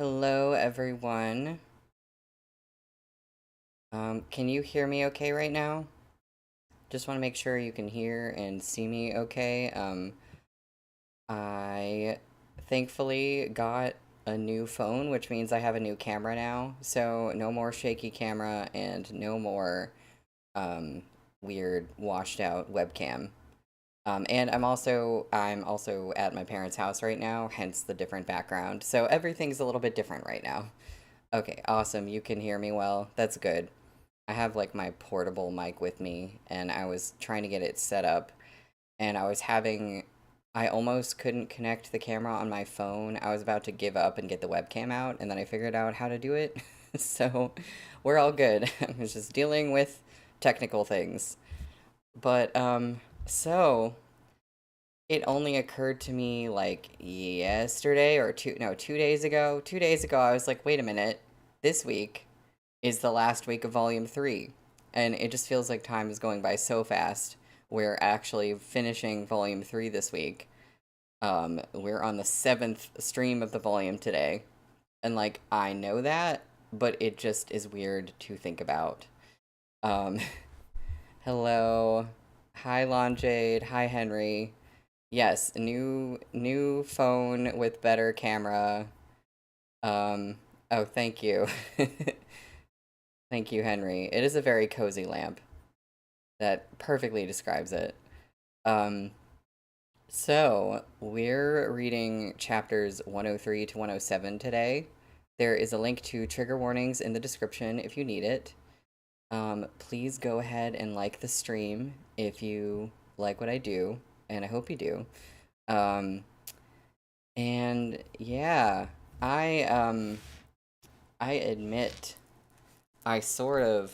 Hello, everyone. Can you hear me okay right now? Just want to make sure you can hear and see me okay. I thankfully got a new phone, which means I have a new camera now. So no more shaky camera and no more um, weird washed out webcam. And I'm also at my parents' house right now, hence the different background. So everything's a little bit different right now. Okay, awesome. You can hear me well. That's good. I have like my portable mic with me and I was trying to get it set up and I almost couldn't connect the camera on my phone. I was about to give up and get the webcam out and then I figured out how to do it. So we're all good. I was just dealing with technical things. But so it only occurred to me like yesterday or 2 days ago. 2 days ago I was like, "Wait a minute. This week is the last week of Volume 3. And it just feels like time is going by so fast. We're actually finishing Volume 3 this week. We're on the seventh stream of the volume today. And, like, I know that, but it just is weird to think about. Um, hello. Hi, Lonjade. Hi, Henry. Yes, new phone with better camera. Um, oh, thank you. Thank you, Henry. It is a very cozy lamp. That perfectly describes it. Um, so we're reading chapters 103 to 107 today. There is a link to trigger warnings in the description if you need it. Please go ahead and like the stream if you like what I do, and I hope you do. Um, and yeah, I um I admit I sort of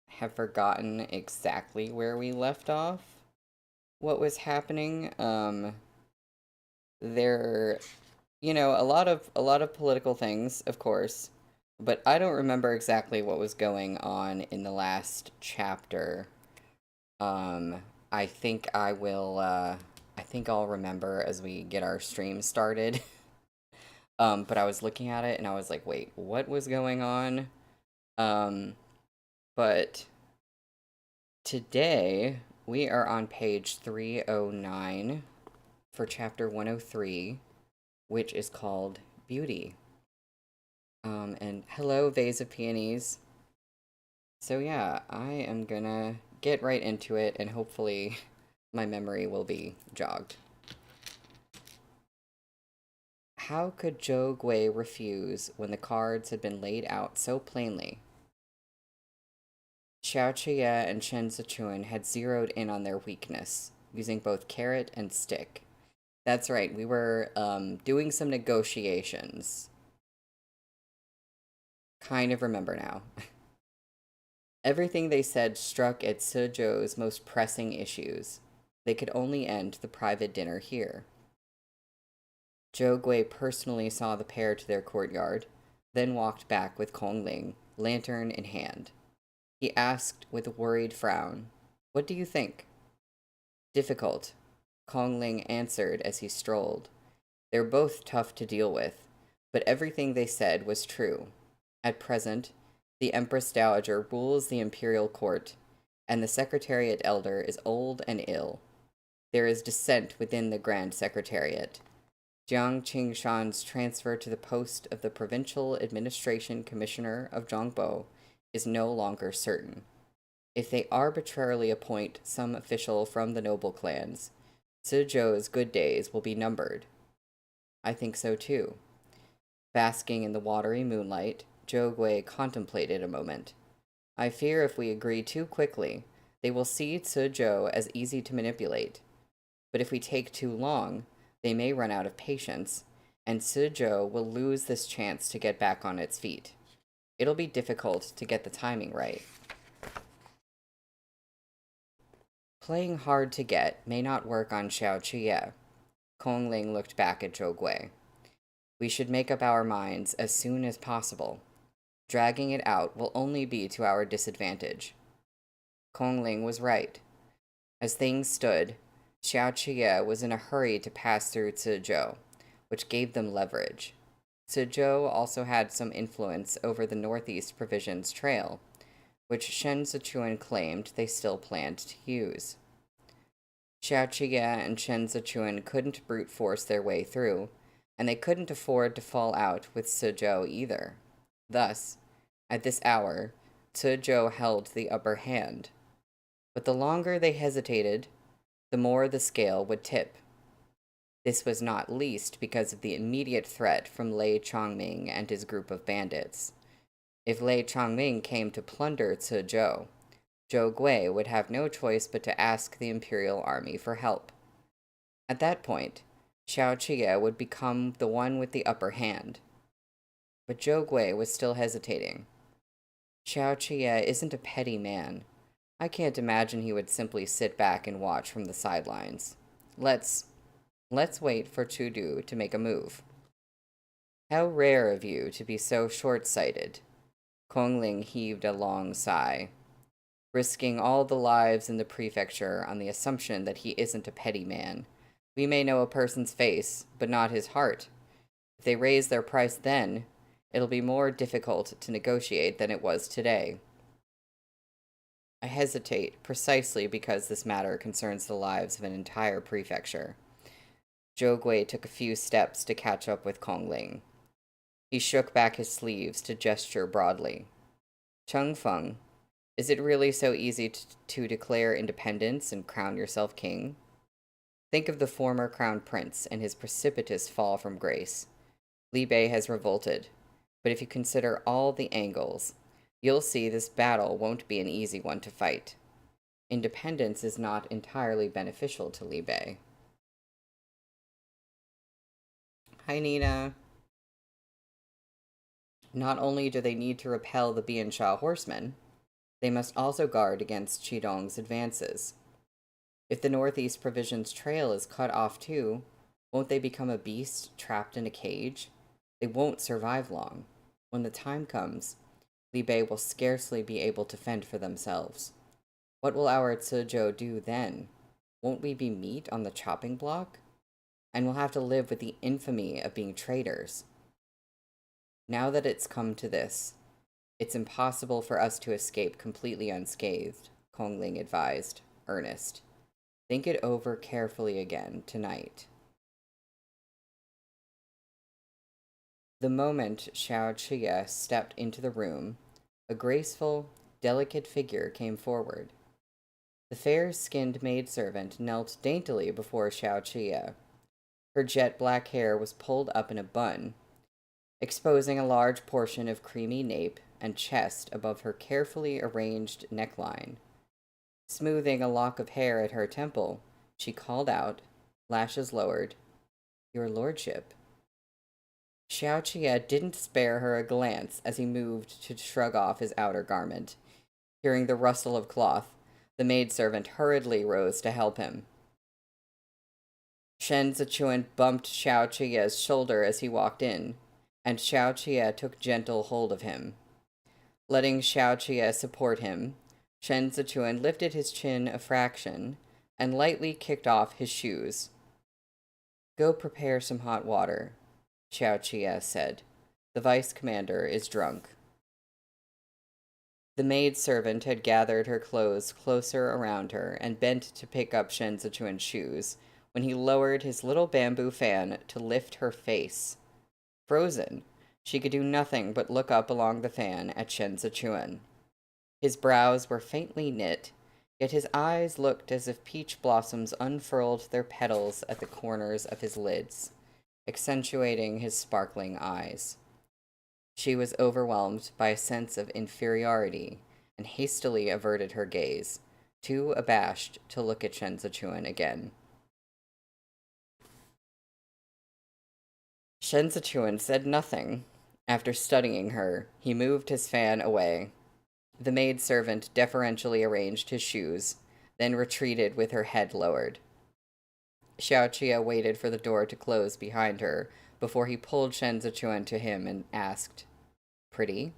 have forgotten exactly where we left off. What was happening. There, a lot of political things, of course, but I don't remember exactly what was going on in the last chapter. Um, I think I will. I think I'll remember as we get our stream started. But I was looking at it and I was like, wait, what was going on? Um, but today we are on page 309 for chapter 103, which is called Beauty. And hello, vase of peonies. So yeah, I am gonna get right into it, and hopefully my memory will be jogged. How could Zhou Gui refuse when the cards had been laid out so plainly? Xiao Chie and Chen Zichun had zeroed in on their weakness, using both carrot and stick. That's right, we were doing some negotiations. Kind of remember now. Everything they said struck at Suzhou's most pressing issues. They could only end the private dinner here. Zhou Gui personally saw the pair to their courtyard, then walked back with Kong Ling, lantern in hand. He asked with a worried frown, "What do you think?" "Difficult," Kong Ling answered as he strolled. "They're both tough to deal with, but everything they said was true. At present, the Empress Dowager rules the imperial court, and the Secretariat Elder is old and ill. There is dissent within the Grand Secretariat. Jiang Qingshan's transfer to the post of the Provincial Administration Commissioner of Zhongbo is no longer certain. If they arbitrarily appoint some official from the noble clans, Suzhou's good days will be numbered." "I think so too." Basking in the watery moonlight, Zhou Gui contemplated a moment. "I fear if we agree too quickly, they will see Suzhou as easy to manipulate. But if we take too long, they may run out of patience, and Suzhou will lose this chance to get back on its feet. It'll be difficult to get the timing right." Playing hard to get may not work on Xiao Chie. Kong Ling looked back at Zhou Gui. "We should make up our minds as soon as possible. Dragging it out will only be to our disadvantage." Kong Ling was right. As things stood, Xiao Chie was in a hurry to pass through Zizhou, which gave them leverage. Suzhou also had some influence over the Northeast Provisions Trail, which Shen Zichuan claimed they still planned to use. Xiao Qie and Shen Zichuan couldn't brute force their way through, and they couldn't afford to fall out with Suzhou either. Thus, at this hour, Suzhou held the upper hand. But the longer they hesitated, the more the scale would tip. This was not least because of the immediate threat from Lei Chongming and his group of bandits. If Lei Chongming came to plunder Suzhou, Zhou Gui would have no choice but to ask the imperial army for help. At that point, Xiao Qie would become the one with the upper hand. But Zhou Gui was still hesitating. Xiao Qie isn't a petty man. I can't imagine he would simply sit back and watch from the sidelines. Let's wait for Chudu to make a move. How rare of you to be so short-sighted. Kongling heaved a long sigh. Risking all the lives in the prefecture on the assumption that he isn't a petty man. We may know a person's face, but not his heart. If they raise their price then, it'll be more difficult to negotiate than it was today. I hesitate precisely because this matter concerns the lives of an entire prefecture. Zhou Gui took a few steps to catch up with Kongling. He shook back his sleeves to gesture broadly. Cheng Feng, is it really so easy to declare independence and crown yourself king? Think of the former crown prince and his precipitous fall from grace. Li Bei has revolted, but if you consider all the angles, you'll see this battle won't be an easy one to fight. Independence is not entirely beneficial to Li Bei. Hi, Nina. Not only do they need to repel the Biansha horsemen, they must also guard against Qidong's advances. If the Northeast Provisions Trail is cut off too, won't they become a beast trapped in a cage? They won't survive long. When the time comes, Li Bei will scarcely be able to fend for themselves. What will our Suzhou do then? Won't we be meat on the chopping block? And we'll have to live with the infamy of being traitors. Now that it's come to this, it's impossible for us to escape completely unscathed, Kongling advised, earnest. Think it over carefully again tonight. The moment Xiao Qie stepped into the room, a graceful, delicate figure came forward. The fair-skinned maidservant knelt daintily before Xiao Qie. Her jet-black hair was pulled up in a bun, exposing a large portion of creamy nape and chest above her carefully arranged neckline. Smoothing a lock of hair at her temple, she called out, lashes lowered, "Your lordship." Xiao Qie didn't spare her a glance as he moved to shrug off his outer garment. Hearing the rustle of cloth, the maidservant hurriedly rose to help him. Shen Zichuan bumped Xiao Qie's shoulder as he walked in, and Xiao Qie took gentle hold of him. Letting Xiao Qie support him, Shen Zichuan lifted his chin a fraction and lightly kicked off his shoes. "Go prepare some hot water," Xiao Qie said. "The vice commander is drunk." The maid-servant had gathered her clothes closer around her and bent to pick up Shen Zichuan's shoes when he lowered his little bamboo fan to lift her face. Frozen, she could do nothing but look up along the fan at Shen Zichuan. His brows were faintly knit, yet his eyes looked as if peach blossoms unfurled their petals at the corners of his lids, accentuating his sparkling eyes. She was overwhelmed by a sense of inferiority and hastily averted her gaze, too abashed to look at Shen Zichuan again. Shen Zichuan said nothing. After studying her, he moved his fan away. The maid-servant deferentially arranged his shoes, then retreated with her head lowered. Xiao Qie waited for the door to close behind her before he pulled Shen Zichuan to him and asked, "Pretty?"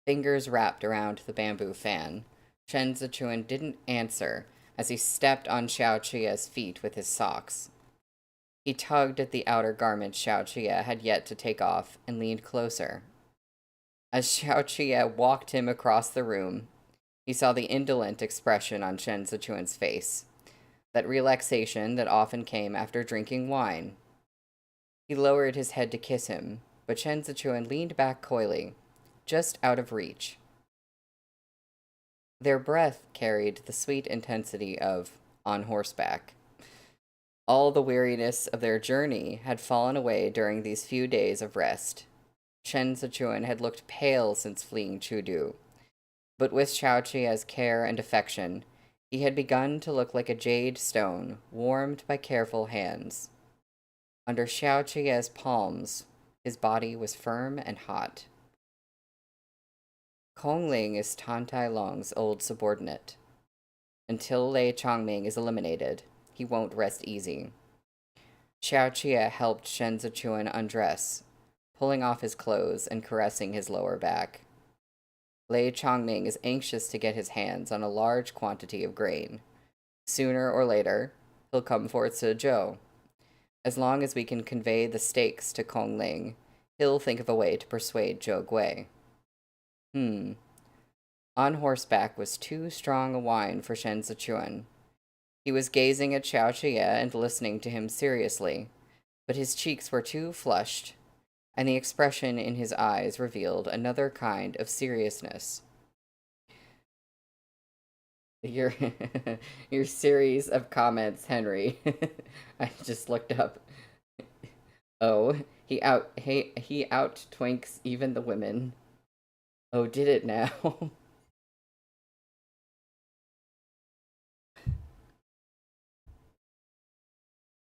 Fingers wrapped around the bamboo fan, Shen Zichuan didn't answer as he stepped on Xiao Qie's feet with his socks. He tugged at the outer garment Xiao Chia had yet to take off and leaned closer. As Xiao Chia walked him across the room, he saw the indolent expression on Shen Zichuan's face, that relaxation that often came after drinking wine. He lowered his head to kiss him, but Shen Zichuan leaned back coyly, just out of reach. Their breath carried the sweet intensity of on horseback. All the weariness of their journey had fallen away during these few days of rest. Shen Zichuan had looked pale since fleeing Chudu, but with Xiao Chia's care and affection, he had begun to look like a jade stone warmed by careful hands. Under Xiao Chia's palms, his body was firm and hot. Kongling is Tan Tai Long's old subordinate. Until Lei Chongming is eliminated, he won't rest easy. Xiao Chia helped Shen Zichuan undress, pulling off his clothes and caressing his lower back. Lei Chongming is anxious to get his hands on a large quantity of grain. Sooner or later, he'll come for Zhou. As long as we can convey the stakes to Kongling, he'll think of a way to persuade Zhou Gui. On horseback was too strong a wine for Shen Zichuan. He was gazing at Xiao Chia and listening to him seriously, but his cheeks were too flushed, and the expression in his eyes revealed another kind of seriousness. Your your series of comments, Henry. I just looked up. Oh, he out twinks even the women. Oh, did it now?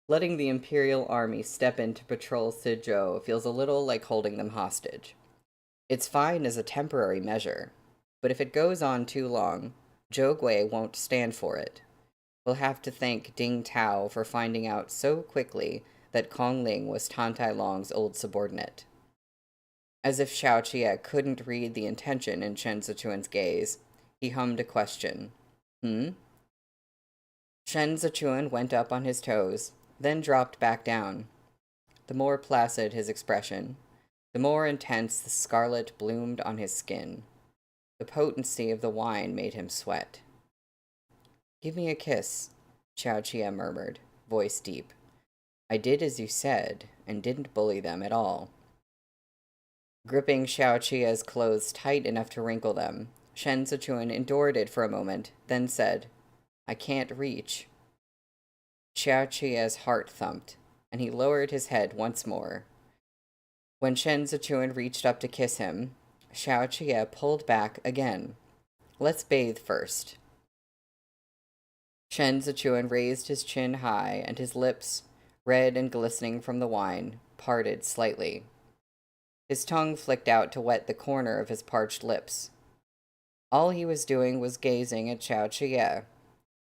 Letting the Imperial Army step in to patrol Sizhou feels a little like holding them hostage. It's fine as a temporary measure, but if it goes on too long, Zhou Gui won't stand for it. We'll have to thank Ding Tao for finding out so quickly that Kongling was Tan Tai Long's old subordinate. As if Xiao Chia couldn't read the intention in Shen Zichuan's gaze, he hummed a question. Shen Zichuan went up on his toes, then dropped back down. The more placid his expression, the more intense the scarlet bloomed on his skin. The potency of the wine made him sweat. "Give me a kiss," Xiao Chia murmured, voice deep. "I did as you said, and didn't bully them at all." Gripping Xiao Chia's clothes tight enough to wrinkle them, Shen Zichuan endured it for a moment, then said, "I can't reach." Xiao Chia's heart thumped, and he lowered his head once more. When Shen Zichuan reached up to kiss him, Xiao Chia pulled back again. "Let's bathe first." Shen Zichuan raised his chin high, and his lips, red and glistening from the wine, parted slightly. His tongue flicked out to wet the corner of his parched lips. All he was doing was gazing at Xiao Chia,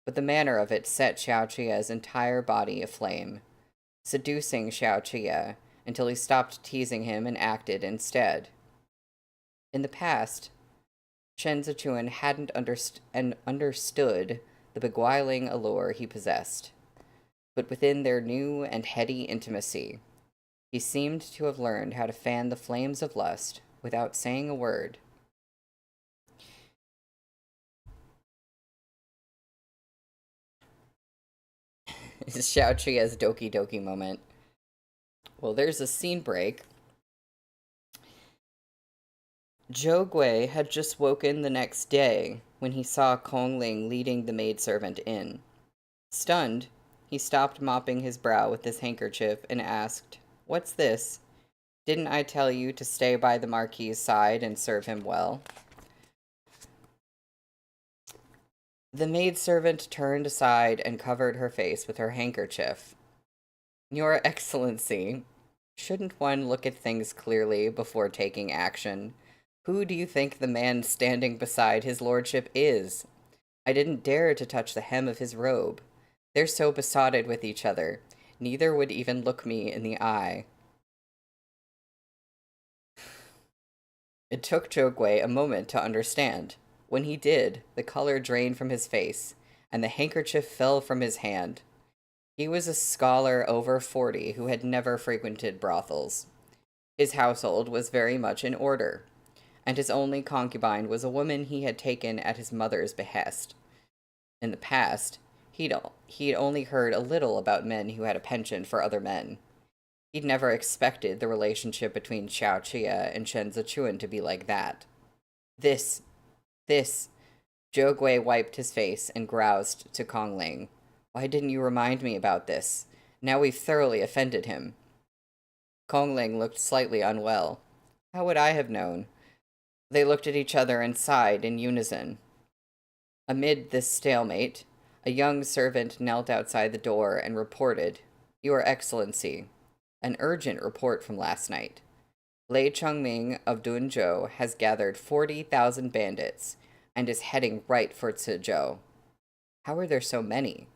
but the manner of it set Xiao Chia's entire body aflame, seducing Xiao Chia until he stopped teasing him and acted instead. In the past, Shen Zichuan hadn't understood the beguiling allure he possessed, but within their new and heady intimacy, he seemed to have learned how to fan the flames of lust without saying a word. Xiao Chia's Doki Doki moment. Well, there's a scene break. Zhou Gui had just woken the next day when he saw Kongling leading the maidservant in. Stunned, he stopped mopping his brow with his handkerchief and asked, "What's this? Didn't I tell you to stay by the Marquis's side and serve him well?" The maidservant turned aside and covered her face with her handkerchief. "Your Excellency, shouldn't one look at things clearly before taking action? Who do you think the man standing beside his lordship is? I didn't dare to touch the hem of his robe. They're so besotted with each other, neither would even look me in the eye." It took Zhou Gui a moment to understand. When he did, the color drained from his face, and the handkerchief fell from his hand. He was a scholar over 40 who had never frequented brothels. His household was very much in order, and his only concubine was a woman he had taken at his mother's behest. In the past, he'd only heard a little about men who had a penchant for other men. He'd never expected the relationship between Xiao Chia and Shen Zichuan to be like that. This, this, Zhou Gui wiped his face and groused to Kong Ling. Why didn't you remind me about this? Now we've thoroughly offended him. Kong Ling looked slightly unwell. How would I have known? They looked at each other and sighed in unison. Amid this stalemate, a young servant knelt outside the door and reported, Your Excellency, an urgent report from last night. Lei Chongming of Dunzhou has gathered 40,000 bandits and is heading right for Cizhou. How are there so many?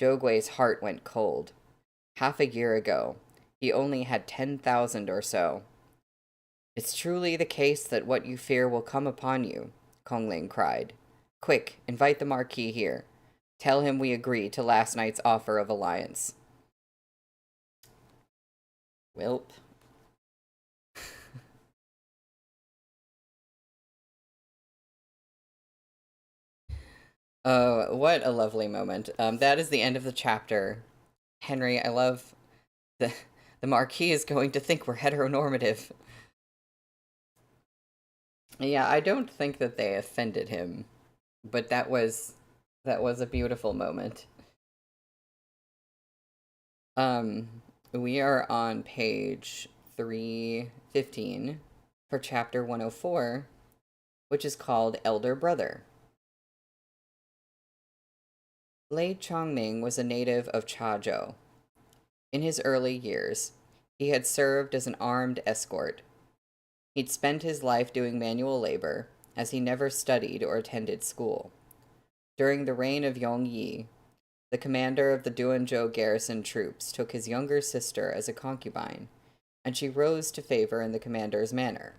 Zhou Gui's heart went cold. Half a year ago, he only had 10,000 or so. It's truly the case that what you fear will come upon you, Kong Ling cried. Quick, invite the Marquis here. Tell him we agree to last night's offer of alliance. Welp. Oh, what a lovely moment. That is the end of the chapter. Henry, I love the Marquis is going to think we're heteronormative. Yeah, I don't think that they offended him, but that was a beautiful moment. We are on page 315 for chapter 104, which is called Elder Brother. Lei Chongming was a native of Chazhou. In his early years, he had served as an armed escort. He'd spent his life doing manual labor, as he never studied or attended school. During the reign of Yongyi, the commander of the Duanzhou garrison troops took his younger sister as a concubine, and she rose to favor in the commander's manor.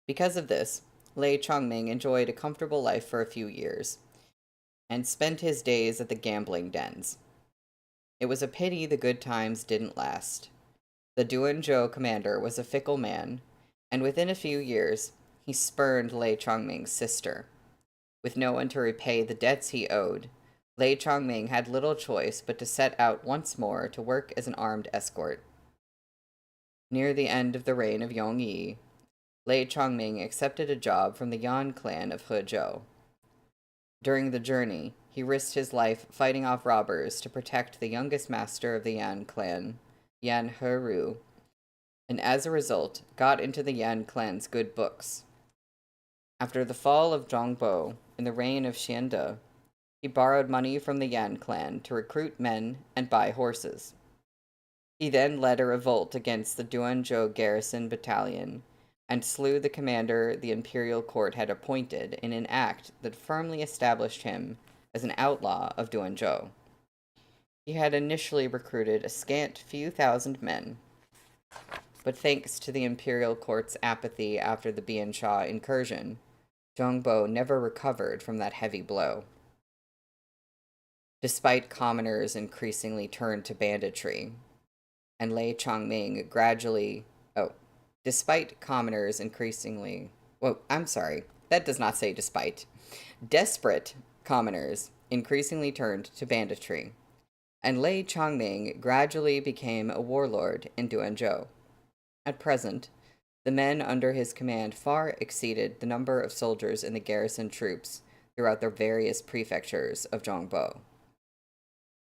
Because of this, Lei Chongming enjoyed a comfortable life for a few years, and spent his days at the gambling dens. It was a pity the good times didn't last. The Duanzhou commander was a fickle man, and within a few years, he spurned Lei Chongming's sister. With no one to repay the debts he owed, Lei Chongming had little choice but to set out once more to work as an armed escort. Near the end of the reign of Yongyi, Lei Chongming accepted a job from the Yan clan of Hezhou. During the journey, he risked his life fighting off robbers to protect the youngest master of the Yan clan, Yan Heru, and as a result, got into the Yan clan's good books. After the fall of Zhongbo in the reign of Xiande, he borrowed money from the Yan clan to recruit men and buy horses. He then led a revolt against the Duanzhou garrison battalion and slew the commander the imperial court had appointed in an act that firmly established him as an outlaw of Duanzhou. He had initially recruited a scant few thousand men, but thanks to the imperial court's apathy after the Biansha incursion, Zhongbo never recovered from that heavy blow. Despite commoners increasingly turned to banditry, and Lei Chongming gradually... Despite commoners increasingly... that does not say despite. Desperate commoners increasingly turned to banditry, and Lei Chongming gradually became a warlord in Duanzhou. At present, the men under his command far exceeded the number of soldiers in the garrison troops throughout the various prefectures of Zhongbo.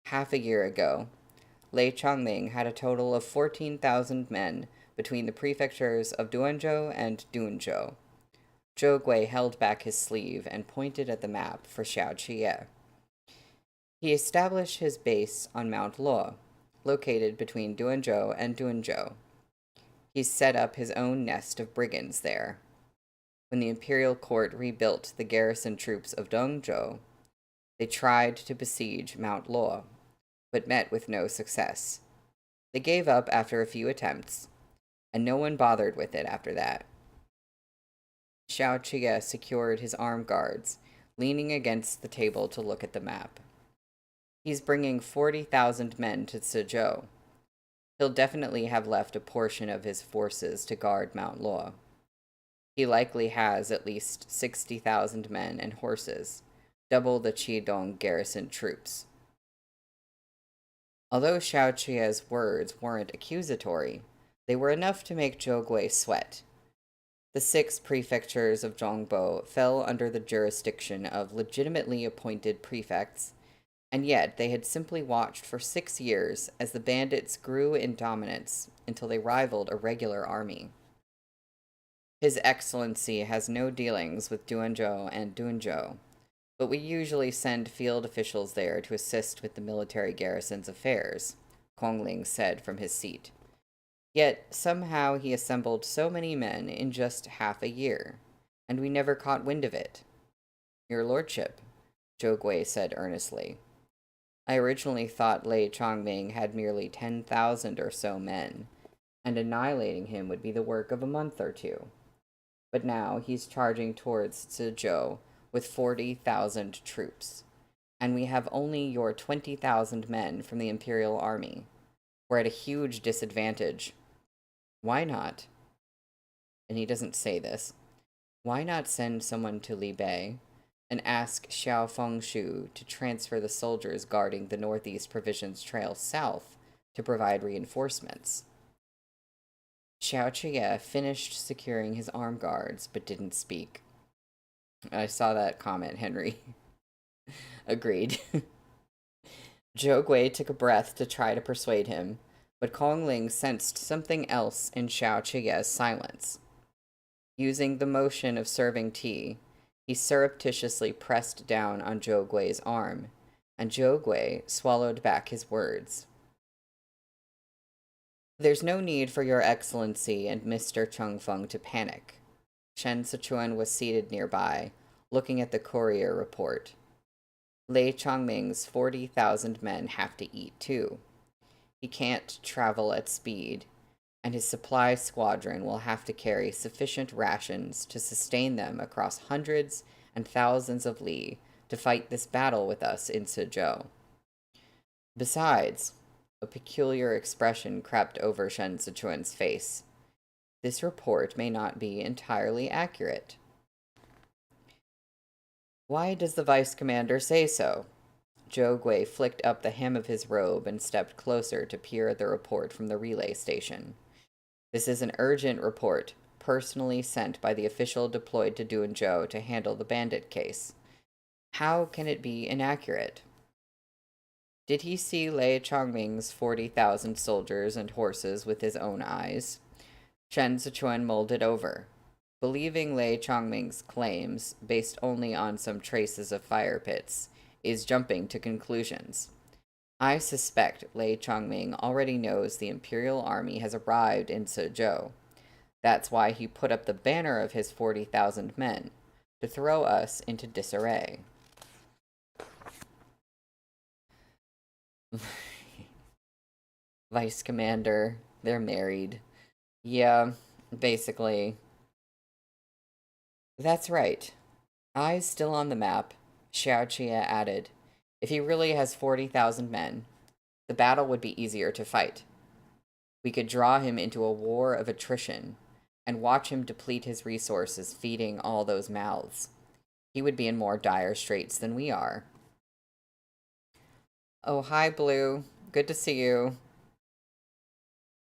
Half a year ago, Lei Chongming had a total of 14,000 men between the prefectures of Duanzhou and Dunzhou. Zhou Gui held back his sleeve and pointed at the map for Xiao Chia. He established his base on Mount Luo, located between Duanzhou and Dunzhou. He set up his own nest of brigands there. When the imperial court rebuilt the garrison troops of Dongzhou, they tried to besiege Mount Luo, but met with no success. They gave up after a few attempts, and no one bothered with it after that. Xiao Chia secured his armed guards, leaning against the table to look at the map. He's bringing 40,000 men to Suzhou. He'll definitely have left a portion of his forces to guard Mount Luo. He likely has at least 60,000 men and horses, double the Qidong garrison troops. Although Xiao Qia's words weren't accusatory, they were enough to make Zhou Gui sweat. The 6 prefectures of Zhongbo fell under the jurisdiction of legitimately appointed prefects, and yet they had simply watched for 6 years as the bandits grew in dominance until they rivaled a regular army. His Excellency has no dealings with Duanzhou and Dunzhou, but we usually send field officials there to assist with the military garrison's affairs, Kongling said from his seat. Yet somehow he assembled so many men in just half a year, and we never caught wind of it. Your lordship, Zhou Gui said earnestly. I originally thought Lei Chongming had merely 10,000 or so men, and annihilating him would be the work of a month or two. But now he's charging towards Suzhou with 40,000 troops, and we have only your 20,000 men from the Imperial Army. We're at a huge disadvantage. Why not? And he doesn't say this. Why not send someone to Li Bei and ask Xiao Fengshu to transfer the soldiers guarding the Northeast Provisions Trail south to provide reinforcements? Xiao Qie finished securing his arm guards, but didn't speak. I saw that comment, Henry. Agreed. Zhou Gui took a breath to try to persuade him, but Kongling sensed something else in Xiao Qie's silence. Using the motion of serving tea, he surreptitiously pressed down on Zhou Gui's arm, and Zhou Gui swallowed back his words. There's no need for your Excellency and Mr. Chengfeng to panic. Shen Sichuan was seated nearby, looking at the courier report. Lei Chongming's 40,000 men have to eat, too. He can't travel at speed, and his supply squadron will have to carry sufficient rations to sustain them across hundreds and thousands of li to fight this battle with us in Suzhou. Besides, a peculiar expression crept over Shen Sichuan's face. This report may not be entirely accurate. Why does the vice commander say so? Zhou Gui flicked up the hem of his robe and stepped closer to peer at the report from the relay station. This is an urgent report, personally sent by the official deployed to Duanzhou to handle the bandit case. How can it be inaccurate? Did he see Lei Chongming's 40,000 soldiers and horses with his own eyes? Shen Sichuan mulled it over. Believing Lei Chongming's claims, based only on some traces of fire pits, is jumping to conclusions. I suspect Lei Chongming already knows the Imperial Army has arrived in Suzhou. That's why he put up the banner of his 40,000 men, to throw us into disarray. Vice Commander, they're married. Yeah, basically. That's right. Eyes still on the map, Xiao Qie added. If he really has 40,000 men, the battle would be easier to fight. We could draw him into a war of attrition and watch him deplete his resources feeding all those mouths. He would be in more dire straits than we are. Oh, hi, Blue. Good to see you.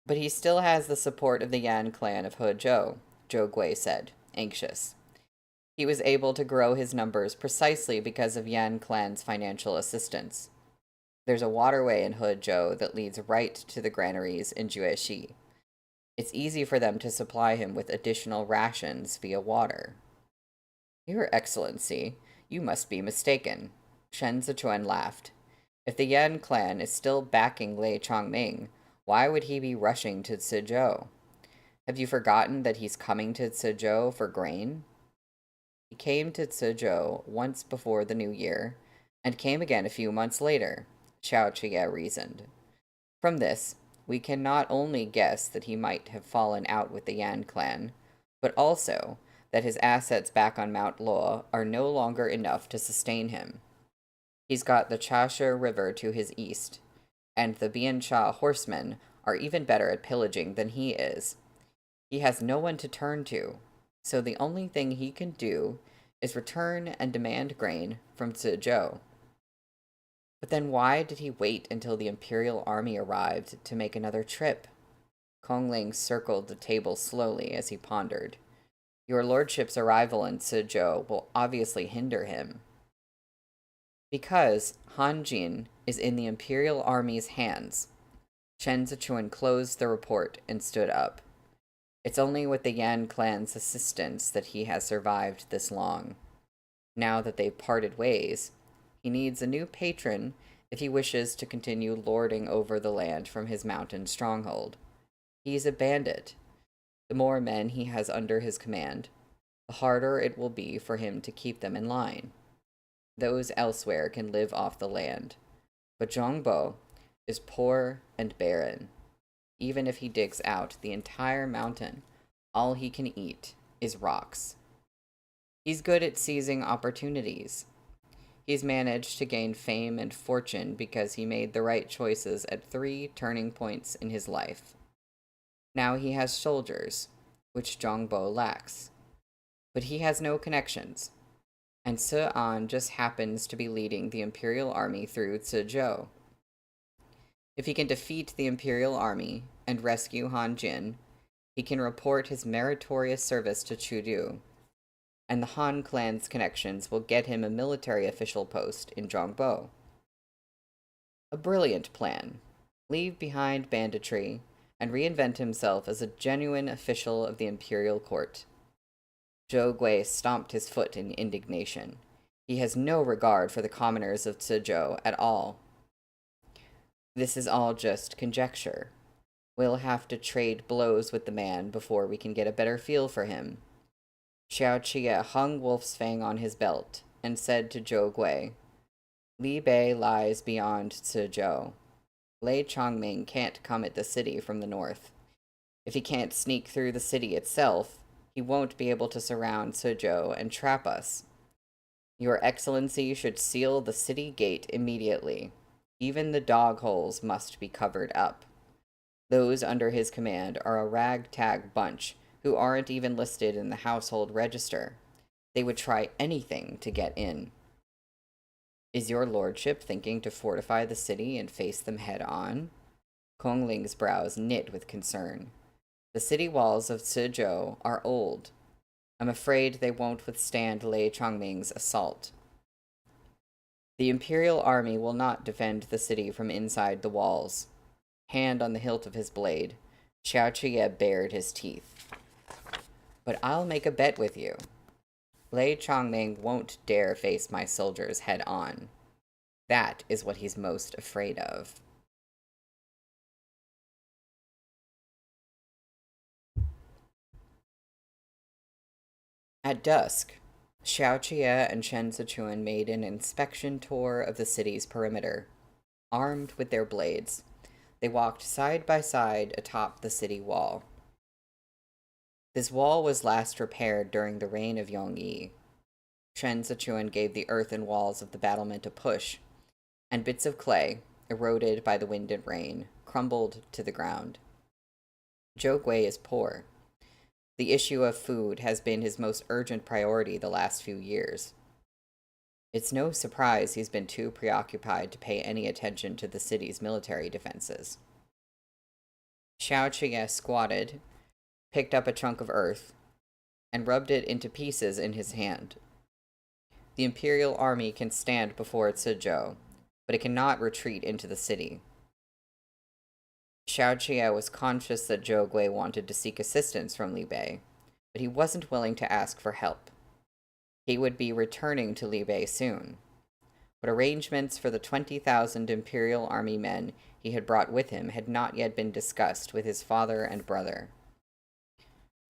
But he still has the support of the Yan clan of Hezhou, Zhou Gui said, anxious. He was able to grow his numbers precisely because of Yan clan's financial assistance. There's a waterway in Hezhou that leads right to the granaries in Jueshi. It's easy for them to supply him with additional rations via water. Your Excellency, you must be mistaken. Shen Sichuan laughed. If the Yan clan is still backing Lei Chongming, why would he be rushing to Suzhou? Have you forgotten that he's coming to Suzhou for grain? He came to Suzhou once before the new year, and came again a few months later, Xiao Qie reasoned. From this, we can not only guess that he might have fallen out with the Yan clan, but also that his assets back on Mount Luo are no longer enough to sustain him. He's got the Chasha River to his east, and the Biancha horsemen are even better at pillaging than he is. He has no one to turn to, so the only thing he can do is return and demand grain from Zizhou. But then why did he wait until the imperial army arrived to make another trip? Kongling circled the table slowly as he pondered. Your lordship's arrival in Zizhou will obviously hinder him. Because Han Jin is in the imperial army's hands. Chen Zichuan closed the report and stood up. It's only with the Yan clan's assistance that he has survived this long. Now that they've parted ways, he needs a new patron if he wishes to continue lording over the land from his mountain stronghold. He's a bandit. The more men he has under his command, the harder it will be for him to keep them in line. Those elsewhere can live off the land, but Zhongbo is poor and barren. Even if he digs out the entire mountain, all he can eat is rocks. He's good at seizing opportunities. He's managed to gain fame and fortune because he made the right choices at 3 turning points in his life. Now he has soldiers, which Zhongbo lacks. But he has no connections, and Se-an just happens to be leading the imperial army through Zizhou. If he can defeat the imperial army and rescue Han Jin, he can report his meritorious service to Chudu, and the Han clan's connections will get him a military official post in Zhongbo. A brilliant plan. Leave behind banditry and reinvent himself as a genuine official of the imperial court. Zhou Gui stomped his foot in indignation. He has no regard for the commoners of Zizhou at all. This is all just conjecture. We'll have to trade blows with the man before we can get a better feel for him. Xiao Qie hung Wolf's Fang on his belt and said to Zhou Gui, Li Bei lies beyond Zizhou. Lei Chongming can't come at the city from the north. If he can't sneak through the city itself, he won't be able to surround Zizhou and trap us. Your Excellency should seal the city gate immediately. Even the dog holes must be covered up. Those under his command are a ragtag bunch who aren't even listed in the household register. They would try anything to get in. Is your lordship thinking to fortify the city and face them head on? Kongling's brows knit with concern. The city walls of Zizhou are old. I'm afraid they won't withstand Lei Chongming's assault. The imperial army will not defend the city from inside the walls. Hand on the hilt of his blade, Xiao Qie bared his teeth. But I'll make a bet with you. Lei Chongming won't dare face my soldiers head on. That is what he's most afraid of. At dusk, Xiao Qie and Chen Zichuan made an inspection tour of the city's perimeter. Armed with their blades, they walked side by side atop the city wall. This wall was last repaired during the reign of Yongyi. Chen Zichuan gave the earthen walls of the battlement a push, and bits of clay, eroded by the wind and rain, crumbled to the ground. Zhou Gui is poor. The issue of food has been his most urgent priority the last few years. It's no surprise he's been too preoccupied to pay any attention to the city's military defenses. Xiao Qie squatted, picked up a chunk of earth, and rubbed it into pieces in his hand. The imperial army can stand before Zizhou, but it cannot retreat into the city. Xiao Qie was conscious that Zhou Gui wanted to seek assistance from Li Bei, but he wasn't willing to ask for help. He would be returning to Li Bei soon, but arrangements for the 20,000 imperial army men he had brought with him had not yet been discussed with his father and brother.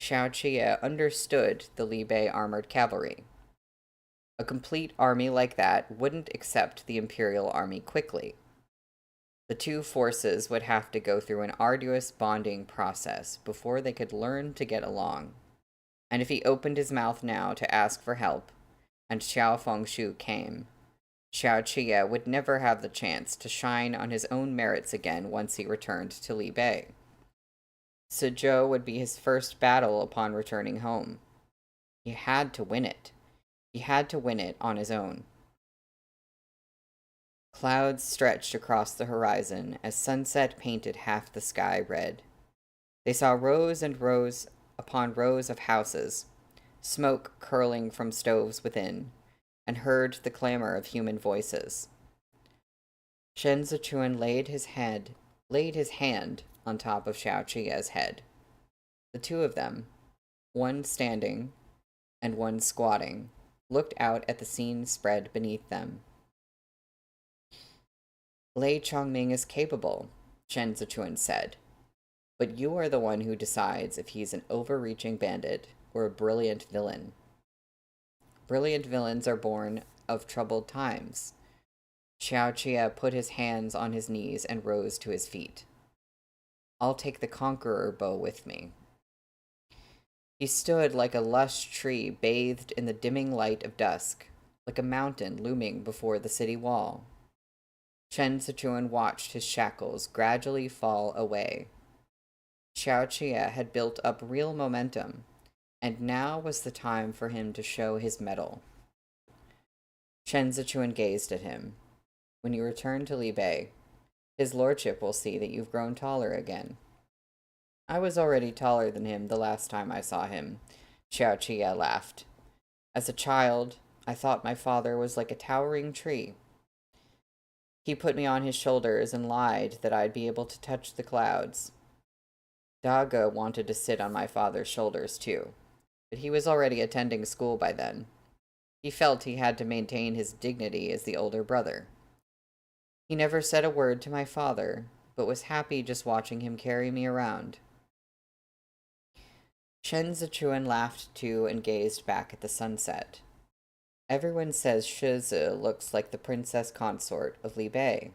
Xiao Qie understood the Li Bei armored cavalry. A complete army like that wouldn't accept the imperial army quickly. The two forces would have to go through an arduous bonding process before they could learn to get along. And if he opened his mouth now to ask for help, and Xiao Fengshu came, Xiao Qie would never have the chance to shine on his own merits again once he returned to Li Bei. Suzhou would be his first battle upon returning home. He had to win it. He had to win it on his own. Clouds stretched across the horizon as sunset painted half the sky red. They saw rows and rows upon rows of houses, smoke curling from stoves within, and heard the clamor of human voices. Shen Zichuan laid his hand on top of Xiao Qie's head. The two of them, one standing and one squatting, looked out at the scene spread beneath them. Lei Chongming is capable, Shen Zichuan said, but you are the one who decides if he's an overreaching bandit or a brilliant villain. Brilliant villains are born of troubled times. Xiao Qie put his hands on his knees and rose to his feet. I'll take the conqueror bow with me. He stood like a lush tree bathed in the dimming light of dusk, like a mountain looming before the city wall. Shen Zichuan watched his shackles gradually fall away. Xiao Qie had built up real momentum, and now was the time for him to show his mettle. Shen Zichuan gazed at him. When you return to Li Bei, his lordship will see that you've grown taller again. I was already taller than him the last time I saw him, Xiao Qie laughed. As a child, I thought my father was like a towering tree. He put me on his shoulders and lied that I'd be able to touch the clouds. Daga wanted to sit on my father's shoulders too, but he was already attending school by then. He felt he had to maintain his dignity as the older brother. He never said a word to my father, but was happy just watching him carry me around. Shen Zichuan laughed too and gazed back at the sunset. Everyone says Shizi looks like the princess consort of Li Bei.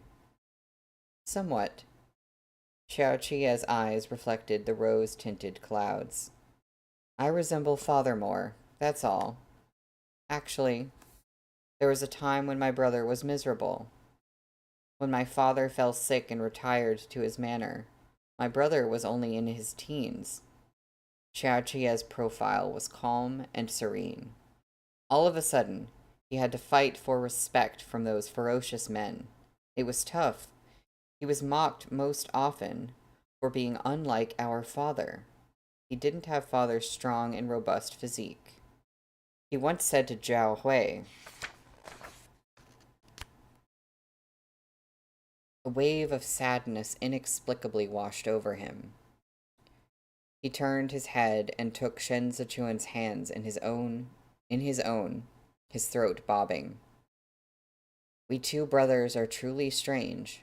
Somewhat. Xiao Qie's eyes reflected the rose-tinted clouds. I resemble father more, that's all. Actually, there was a time when my brother was miserable. When my father fell sick and retired to his manor, my brother was only in his teens. Xiao Qie's profile was calm and serene. All of a sudden, he had to fight for respect from those ferocious men. It was tough. He was mocked most often for being unlike our father. He didn't have father's strong and robust physique. He once said to Zhao Hui, a wave of sadness inexplicably washed over him. He turned his head and took Shen Zichuan's hands in his own, his throat bobbing. We two brothers are truly strange.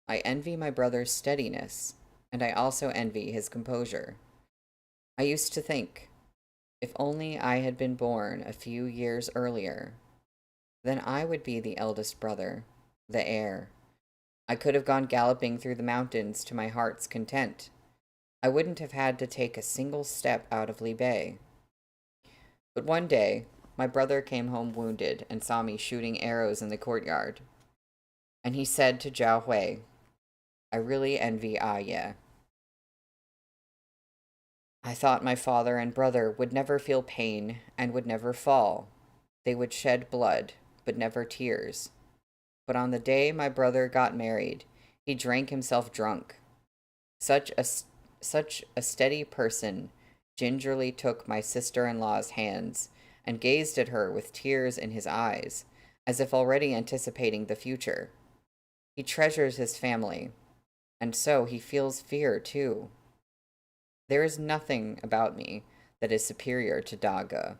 I envy my brother's steadiness, and I also envy his composure. I used to think, if only I had been born a few years earlier, then I would be the eldest brother, the heir. I could have gone galloping through the mountains to my heart's content. I wouldn't have had to take a single step out of Li Bei. But one day, my brother came home wounded and saw me shooting arrows in the courtyard. And he said to Zhao Hui, I really envy Ye. I thought my father and brother would never feel pain and would never fall. They would shed blood, but never tears. But on the day my brother got married, he drank himself drunk. Such a steady person gingerly took my sister-in-law's hands and gazed at her with tears in his eyes, as if already anticipating the future. He treasures his family, and so he feels fear too. There is nothing about me that is superior to Daga.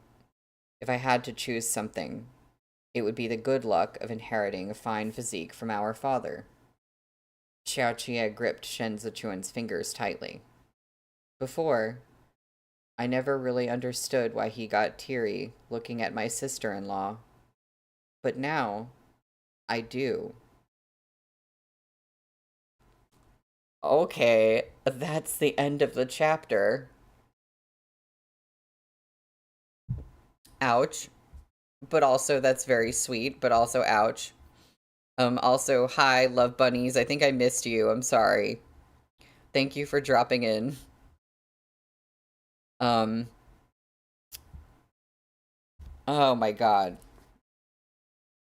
If I had to choose something, it would be the good luck of inheriting a fine physique from our father. Xiao Qie gripped Shen Zichuan's fingers tightly. Before, I never really understood why he got teary looking at my sister-in-law. But now, I do. Okay, that's the end of the chapter. Ouch. But also, that's very sweet, but also ouch. Also, hi, love bunnies. I think I missed you. I'm sorry. Thank you for dropping in. Um, oh my God.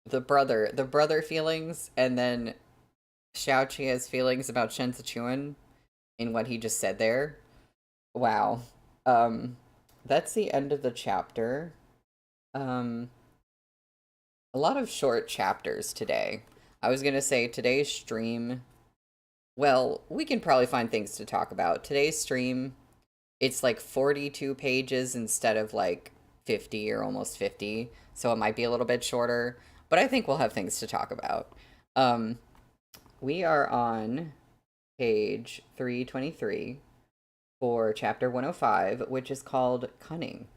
The brother feelings, and then Xiao feelings about Shen Zichuan in what he just said there. Wow. Um, that's the end of the chapter. Um, a lot of short chapters today. I was gonna say today's stream, well, we can probably find things to talk about. Today's stream, it's like 42 pages instead of like 50 or almost 50, so it might be a little bit shorter, but I think we'll have things to talk about. Um, we are on page 323 for chapter 105, which is called Cunning.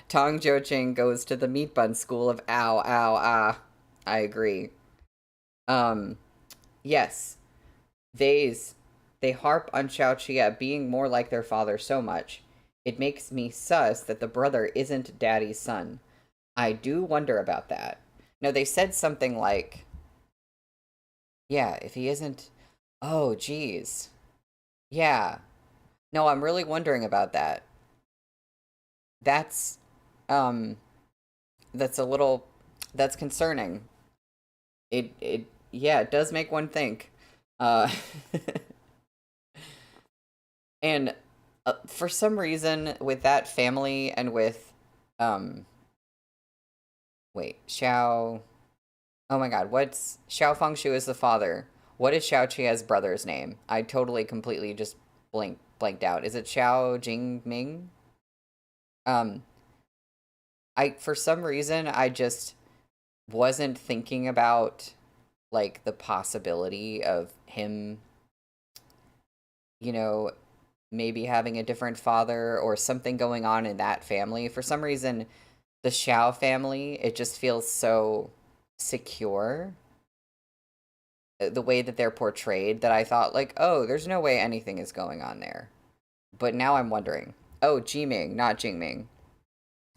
Tong Joching goes to the meat bun school of ow, ow, ah. I agree. Um, yes, They's they harp on Xiao Chia being more like their father so much. It makes me sus that the brother isn't daddy's son. I do wonder about that. No, they said something like, yeah, if he isn't. Oh, geez. Yeah. No, I'm really wondering about that. That's, um, that's a little, that's concerning. Yeah, it does make one think. Uh, And for some reason, with that family and with, um, wait, Xiao. Oh my God, what's Xiao Fengshu is the father? What is Xiao Chia's brother's name? I totally, completely just blanked out. Is it Xiao Jingming? Um, I for some reason I just wasn't thinking about like the possibility of him, you know, maybe having a different father or something going on in that family. For some reason, the Xiao family, it just feels so secure, the way that they're portrayed, that I thought, like, oh, there's no way anything is going on there. But now I'm wondering. Oh, Jiming, not Jingming.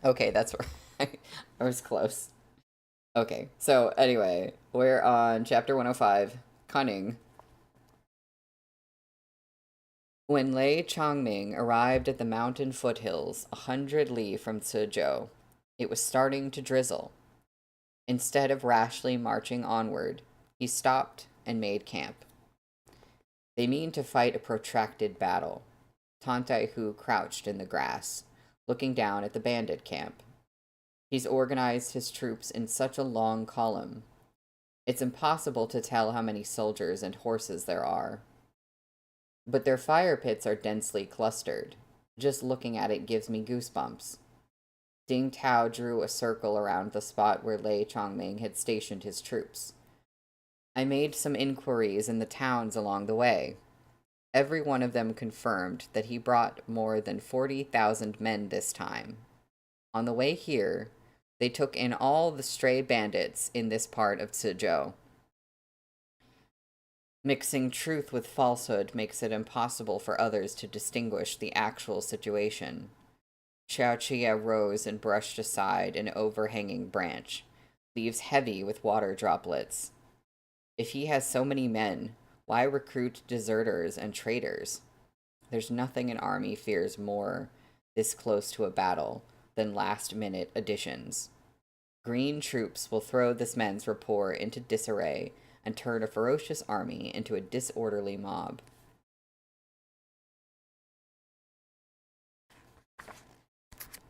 Okay, that's right. I was close. Okay, so anyway, we're on chapter 105, Cunning. When Lei Changming arrived at the mountain foothills 100 li from Cizhou, it was starting to drizzle. Instead of rashly marching onward, he stopped and made camp. They mean to fight a protracted battle. Tantai Hu crouched in the grass, looking down at the bandit camp. He's organized his troops in such a long column. It's impossible to tell how many soldiers and horses there are. But their fire pits are densely clustered. Just looking at it gives me goosebumps. Ding Tao drew a circle around the spot where Lei Chongming had stationed his troops. I made some inquiries in the towns along the way. Every one of them confirmed that he brought more than 40,000 men this time. On the way here, they took in all the stray bandits in this part of Cizhou. Mixing truth with falsehood makes it impossible for others to distinguish the actual situation. Xiao Chia rose and brushed aside an overhanging branch, leaves heavy with water droplets. If he has so many men, why recruit deserters and traitors? There's nothing an army fears more this close to a battle than last-minute additions. Green troops will throw this men's rapport into disarray and turn a ferocious army into a disorderly mob.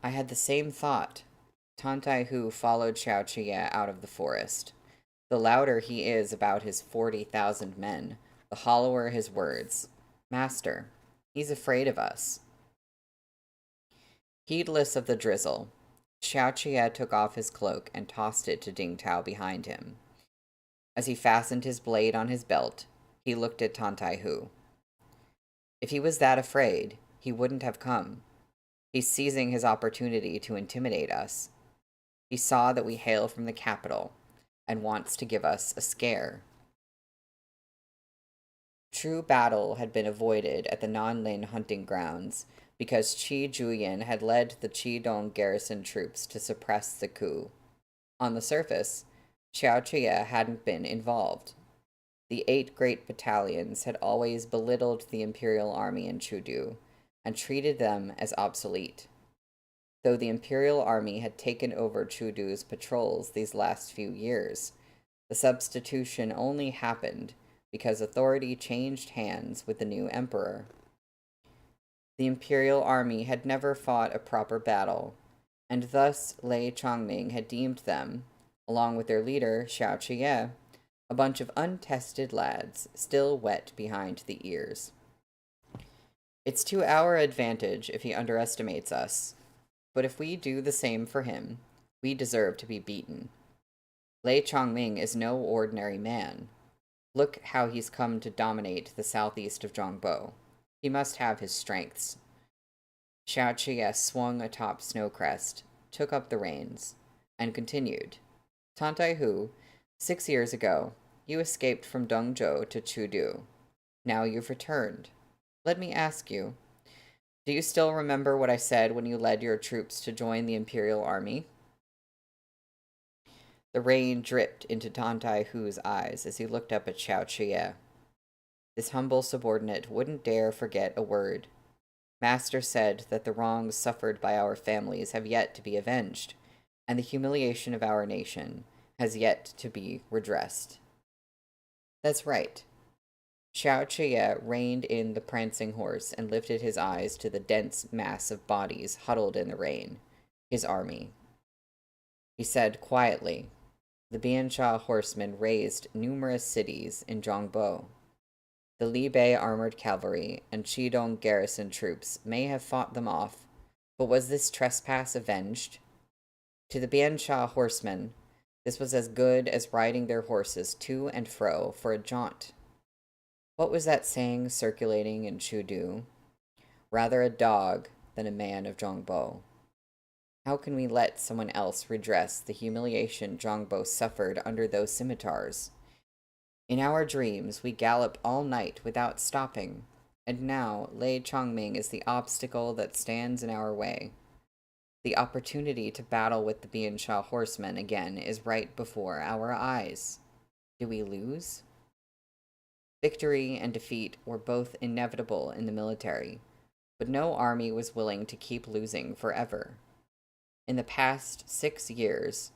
I had the same thought. Tantai Hu followed Xiao Chia out of the forest. The louder he is about his 40,000 men, the hollower his words. Master, he's afraid of us. Heedless of the drizzle, Xiao Chia took off his cloak and tossed it to Ding Tao behind him. As he fastened his blade on his belt, he looked at Tantai Hu. If he was that afraid, he wouldn't have come. He's seizing his opportunity to intimidate us. He saw that we hail from the capital and wants to give us a scare. True battle had been avoided at the Nanlin hunting grounds, because Qi Juyin had led the Qidong garrison troops to suppress the coup. On the surface, Xiao Jie hadn't been involved. The 8 great battalions had always belittled the imperial army in Chudu and treated them as obsolete. Though the imperial army had taken over Chudu's patrols these last few years, the substitution only happened because authority changed hands with the new emperor. The imperial army had never fought a proper battle, and thus Lei Chongming had deemed them, along with their leader Xiao Qiye, a bunch of untested lads, still wet behind the ears. It's to our advantage if he underestimates us, but if we do the same for him, we deserve to be beaten. Lei Chongming is no ordinary man. Look how he's come to dominate the southeast of Zhongbo. He must have his strengths. Xiao Qiye swung atop Snowcrest, took up the reins, and continued. Tantai Hu, 6 years ago, you escaped from Dongzhou to Chudu. Now you've returned. Let me ask you, do you still remember what I said when you led your troops to join the Imperial Army? The rain dripped into Tantai Hu's eyes as he looked up at Xiao Qiye. This humble subordinate wouldn't dare forget a word. Master said that the wrongs suffered by our families have yet to be avenged, and the humiliation of our nation has yet to be redressed. That's right. Xiao Qiye reined in the prancing horse and lifted his eyes to the dense mass of bodies huddled in the rain, his army. He said quietly, the Biansha horsemen razed numerous cities in Zhongbo. The Li Bei armored cavalry and Qidong garrison troops may have fought them off, but was this trespass avenged? To the Biansha horsemen, this was as good as riding their horses to and fro for a jaunt. What was that saying circulating in Chudu? Rather a dog than a man of Zhongbo. How can we let someone else redress the humiliation Zhongbo suffered under those scimitars? In our dreams, we gallop all night without stopping, and now Lei Chongming is the obstacle that stands in our way. The opportunity to battle with the Biansha horsemen again is right before our eyes. Do we lose? Victory and defeat were both inevitable in the military, but no army was willing to keep losing forever. In the past 6 years,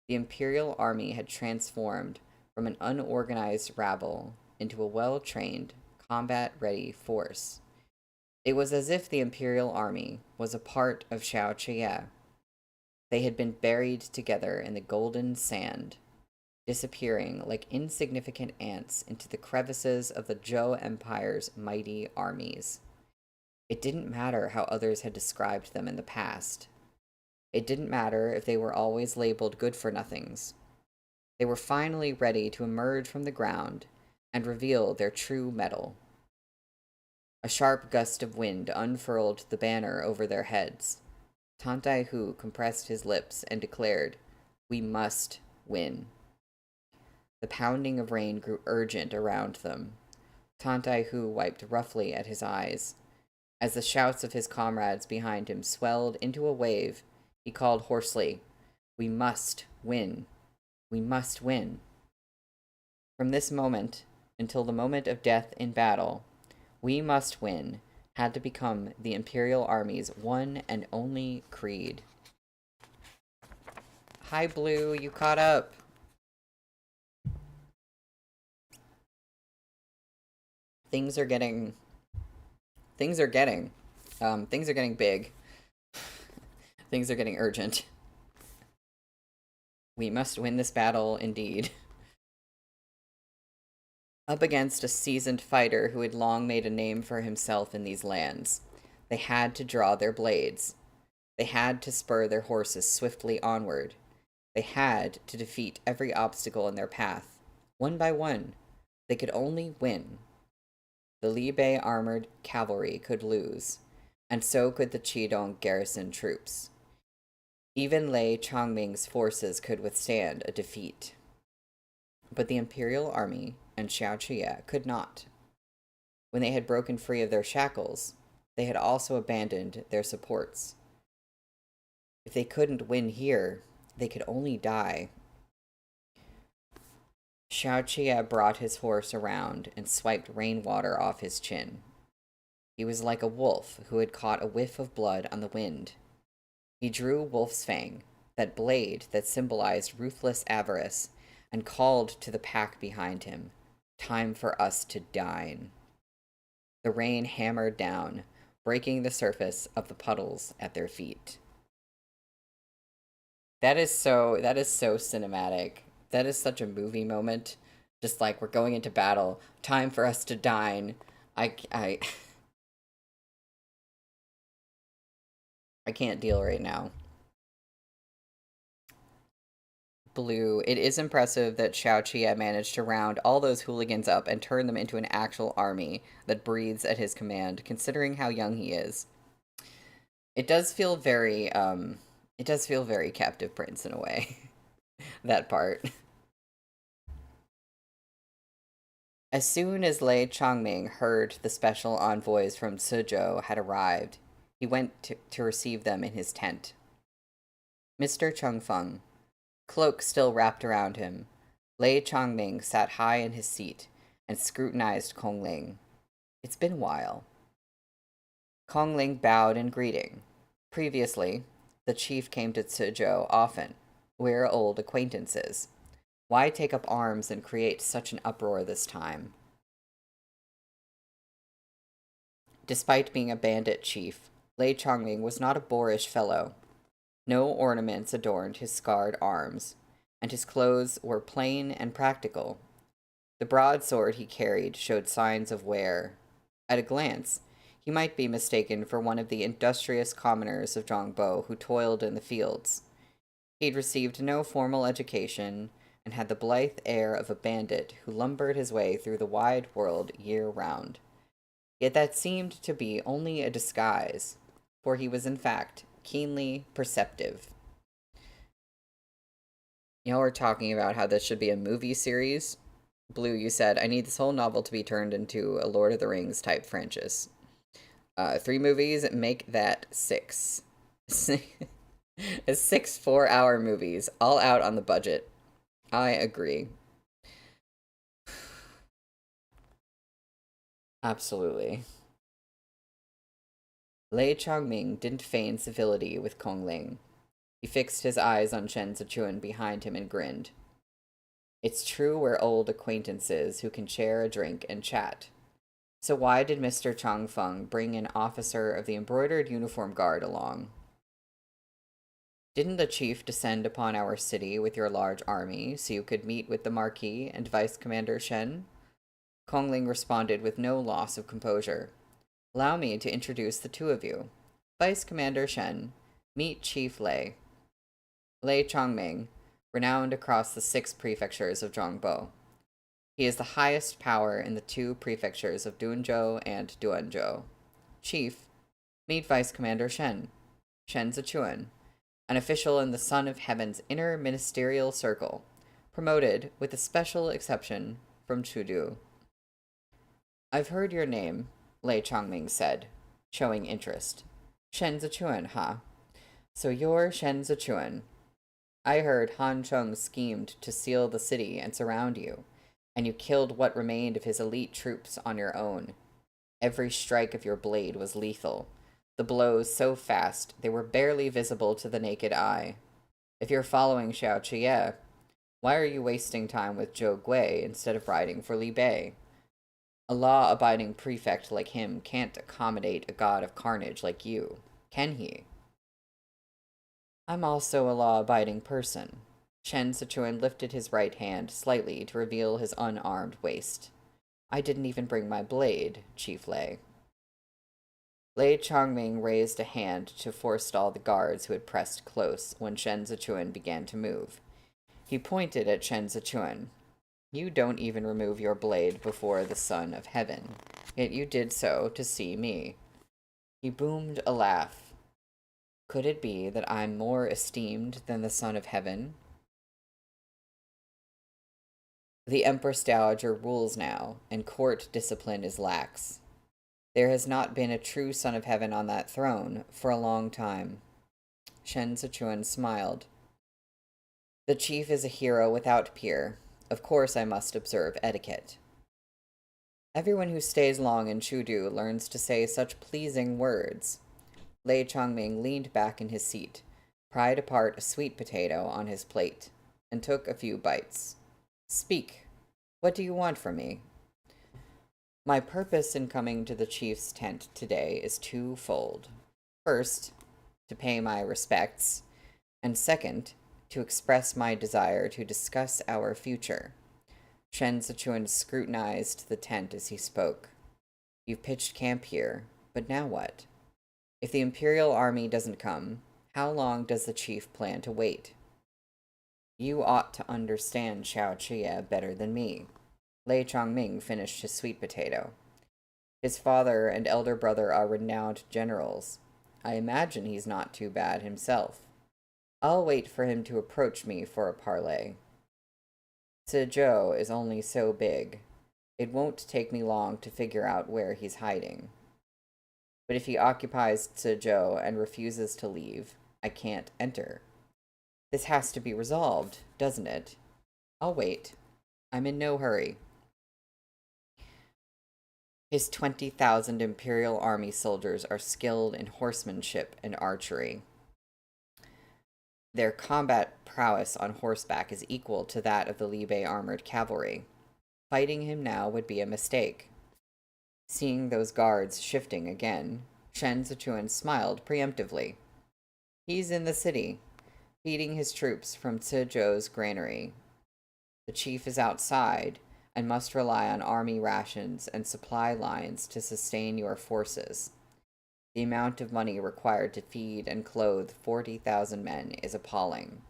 the imperial army had transformed from an unorganized rabble into a well-trained, combat-ready force. It was as if the imperial army was a part of Xiao Qiye. They had been buried together in the golden sand, disappearing like insignificant ants into the crevices of the Zhou Empire's mighty armies. It didn't matter how others had described them in the past. It didn't matter if they were always labeled good-for-nothings. They were finally ready to emerge from the ground and reveal their true mettle. A sharp gust of wind unfurled the banner over their heads. Tantai Hu compressed his lips and declared, "We must win." The pounding of rain grew urgent around them. Tantai Hu wiped roughly at his eyes. As the shouts of his comrades behind him swelled into a wave, he called hoarsely, "We must win. We must win." From this moment until the moment of death in battle, "We must win" had to become the Imperial Army's one and only creed. Hi, Blue, you caught up. Things are getting big. Things are getting urgent. We must win this battle, indeed. Up against a seasoned fighter who had long made a name for himself in these lands, they had to draw their blades. They had to spur their horses swiftly onward. They had to defeat every obstacle in their path. One by one, they could only win. The Li Bei armored cavalry could lose, and so could the Qidong garrison troops. Even Lei Chongming's forces could withstand a defeat. But the Imperial Army and Xiao Qiye could not. When they had broken free of their shackles, they had also abandoned their supports. If they couldn't win here, they could only die. Xiao brought his horse around and swiped rainwater off his chin. He was like a wolf who had caught a whiff of blood on the wind. He drew Wolf's Fang, that blade that symbolized ruthless avarice, and called to the pack behind him, "Time for us to dine." The rain hammered down, breaking the surface of the puddles at their feet. That is so cinematic. That is such a movie moment. Just like we're going into battle, time for us to dine. I I can't deal right now. Blue, it is impressive that Xiao Qie managed to round all those hooligans up and turn them into an actual army that breathes at his command, considering how young he is. It does feel very, it does feel very Captive Prince in a way. That part. As soon as Lei Chongming heard the special envoys from Suzhou had arrived, he went to receive them in his tent. Mr. Chengfeng, cloak still wrapped around him, Lei Chongming sat high in his seat and scrutinized Kongling. It's been a while. Kongling bowed in greeting. Previously, the chief came to Suzhou often. We're old acquaintances. Why take up arms and create such an uproar this time? Despite being a bandit chief, Lei Chongming was not a boorish fellow. No ornaments adorned his scarred arms, and his clothes were plain and practical. The broadsword he carried showed signs of wear. At a glance, he might be mistaken for one of the industrious commoners of Zhongbo who toiled in the fields. He'd received no formal education and had the blithe air of a bandit who lumbered his way through the wide world year-round. Yet that seemed to be only a disguise, for he was in fact keenly perceptive. We're talking about how this should be a movie series. Blue, you said, I need this whole novel to be turned into a Lord of the Rings type franchise. 3 movies, make that 6. 6 4-hour movies, all out on the budget. I agree. Absolutely. Lei Chongming didn't feign civility with Kongling. He fixed his eyes on Shen Zichuan behind him and grinned. It's true we're old acquaintances who can share a drink and chat. So why did Mr. Changfeng bring an officer of the embroidered uniform guard along? Didn't the chief descend upon our city with your large army so you could meet with the Marquis and Vice Commander Shen? Kongling responded with no loss of composure. Allow me to introduce the two of you. Vice Commander Shen, meet Chief Lei. Lei Chongming, renowned across the 6 prefectures of Zhongbo. He is the highest power in the 2 prefectures of Dunzhou and Duanzhou. Chief, meet Vice Commander Shen Zichuan, an official in the Son of Heaven's inner ministerial circle, promoted with a special exception from Chudu. I've heard your name, Lei Chongming said, showing interest. Shen Zichuan, huh? So you're Shen Zichuan. I heard Han Chung schemed to seal the city and surround you, and you killed what remained of his elite troops on your own. Every strike of your blade was lethal, the blows so fast they were barely visible to the naked eye. If you're following Xiao Qie, why are you wasting time with Zhou Gui instead of riding for Li Bei? A law-abiding prefect like him can't accommodate a god of carnage like you, can he? I'm also a law-abiding person. Shen Sichuan lifted his right hand slightly to reveal his unarmed waist. I didn't even bring my blade, Chief Lei. Lei Chongming raised a hand to forestall the guards who had pressed close when Shen Zichuan began to move. He pointed at Shen Zichuan. You don't even remove your blade before the Son of Heaven, yet you did so to see me. He boomed a laugh. Could it be that I'm more esteemed than the Son of Heaven? The Empress Dowager rules now, and court discipline is lax. There has not been a true son of heaven on that throne for a long time. Shen Zichuan smiled. The chief is a hero without peer. Of course I must observe etiquette. Everyone who stays long in Chudu learns to say such pleasing words. Lei Chongming leaned back in his seat, pried apart a sweet potato on his plate, and took a few bites. Speak. What do you want from me? My purpose in coming to the chief's tent today is twofold. First, to pay my respects, and second, to express my desire to discuss our future. Shen Zichuan scrutinized the tent as he spoke. You've pitched camp here, but now what? If the Imperial Army doesn't come, how long does the chief plan to wait? You ought to understand Xiao Qie better than me. Lei Chongming finished his sweet potato. His father and elder brother are renowned generals. I imagine he's not too bad himself. I'll wait for him to approach me for a parley. Zizhou is only so big. It won't take me long to figure out where he's hiding. But if he occupies Zizhou and refuses to leave, I can't enter. This has to be resolved, doesn't it? I'll wait. I'm in no hurry. His 20,000 Imperial Army soldiers are skilled in horsemanship and archery. Their combat prowess on horseback is equal to that of the Libe armored cavalry. Fighting him now would be a mistake. Seeing those guards shifting again, Shen Zichuan smiled preemptively. He's in the city, feeding his troops from Zizhou's granary. The chief is outside, and must rely on army rations and supply lines to sustain your forces. The amount of money required to feed and clothe 40,000 men is appalling.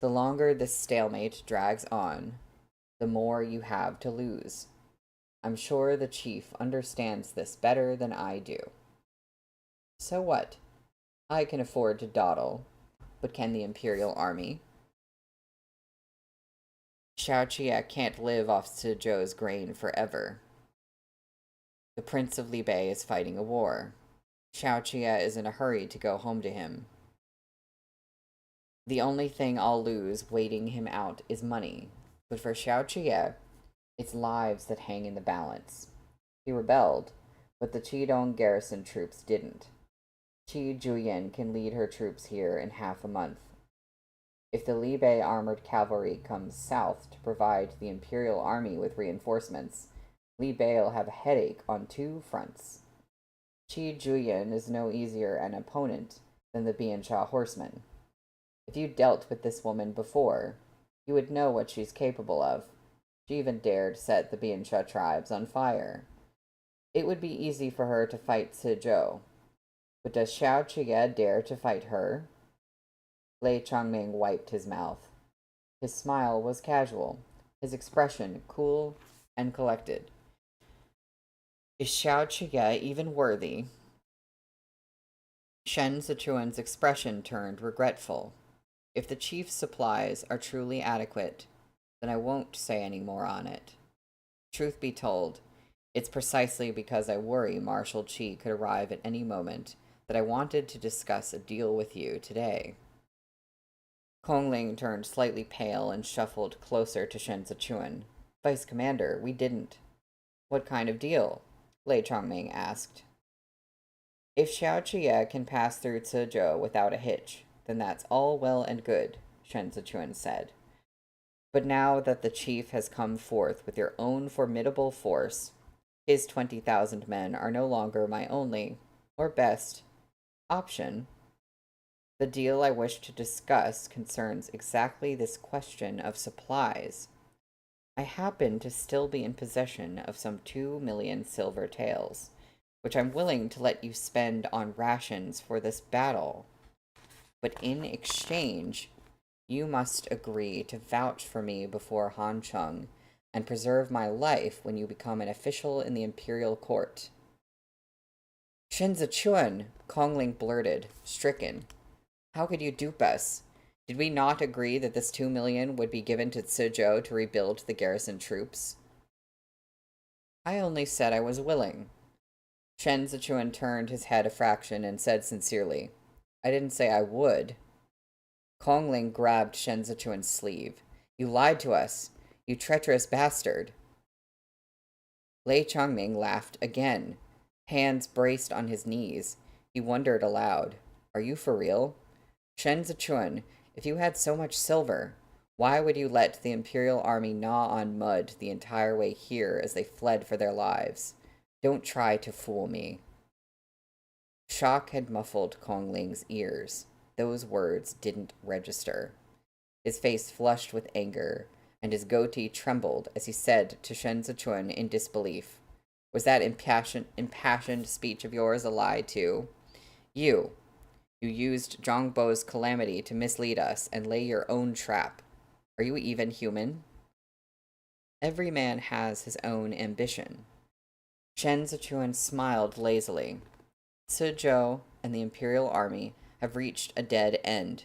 The longer this stalemate drags on, the more you have to lose. I'm sure the chief understands this better than I do. So what? I can afford to dawdle, but can the Imperial Army? Xiao Qie can't live off Zizhou's grain forever. The Prince of Libe is fighting a war. Xiao Qie is in a hurry to go home to him. The only thing I'll lose waiting him out is money, but for Xiao Qie, it's lives that hang in the balance. He rebelled, but the Qidong garrison troops didn't. Qi Juyin can lead her troops here in half a month. If the Libe armored cavalry comes south to provide the Imperial Army with reinforcements, Libe will have a headache on two fronts. Qi Juyin is no easier an opponent than the Biansha horsemen. If you dealt with this woman before, you would know what she's capable of. She even dared set the Biansha tribes on fire. It would be easy for her to fight Zizhou. But does Xiao Qie dare to fight her? Lei Chongming wiped his mouth. His smile was casual, his expression cool and collected. Is Xiao Qie even worthy? Shen Zichuan's expression turned regretful. If the chief's supplies are truly adequate, then I won't say any more on it. Truth be told, it's precisely because I worry Marshal Qi could arrive at any moment that I wanted to discuss a deal with you today. Kongling turned slightly pale and shuffled closer to Shen Zichuan. Vice Commander, we didn't. What kind of deal? Lei Chongming asked. If Xiao Qie can pass through Zizhou without a hitch, then that's all well and good, Shen Zichuan said. But now that the chief has come forth with your own formidable force, his 20,000 men are no longer my only, or best, option. The deal I wish to discuss concerns exactly this question of supplies. I happen to still be in possession of some 2 million silver taels, which I'm willing to let you spend on rations for this battle. But in exchange, you must agree to vouch for me before Han Chung and preserve my life when you become an official in the imperial court. Shen Zichuan, Kongling blurted, stricken. How could you dupe us? Did we not agree that this 2 million would be given to Zizhou to rebuild the garrison troops? I only said I was willing. Shen Zichuan turned his head a fraction and said sincerely, I didn't say I would. Kongling grabbed Shen Zichuan's sleeve. You lied to us, you treacherous bastard. Lei Changming laughed again. Hands braced on his knees. He wondered aloud, Are you for real? Shen Zichuan, if you had so much silver, why would you let the Imperial Army gnaw on mud the entire way here as they fled for their lives? Don't try to fool me. Shock had muffled Kongling's ears. Those words didn't register. His face flushed with anger, and his goatee trembled as he said to Shen Zichuan in disbelief, Was that impassioned speech of yours a lie, too? You used Zhongbo's calamity to mislead us and lay your own trap. Are you even human? Every man has his own ambition. Shen Zichuan smiled lazily. Suzhou and the Imperial Army have reached a dead end.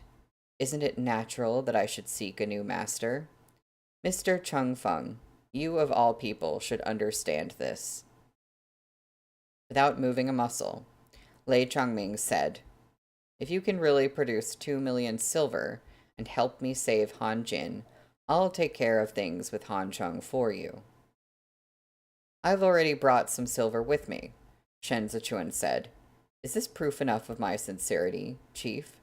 Isn't it natural that I should seek a new master? Mr. Chung Feng, you of all people should understand this. Without moving a muscle, Lei Changming said, If you can really produce 2 million silver and help me save Han Jin, I'll take care of things with Han Chung for you. I've already brought some silver with me, Shen Zichuan said. Is this proof enough of my sincerity, Chief?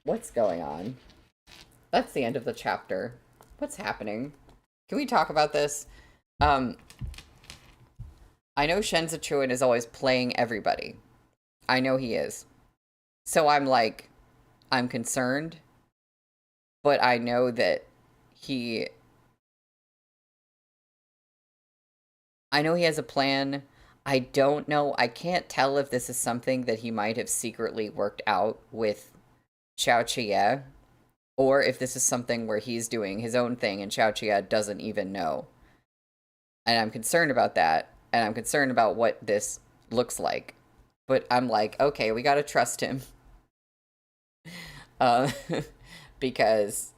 What's going on? That's the end of the chapter. What's happening? Can we talk about this? I know Shen Zichuan is always playing everybody. I know he is. So I'm concerned, but I know that I know he has a plan. I don't know. I can't tell if this is something that he might have secretly worked out with Xiao Qie, or if this is something where he's doing his own thing and Xiao Qie doesn't even know. And I'm concerned about that, and I'm concerned about what this looks like. But I'm like, okay, we gotta trust him. Because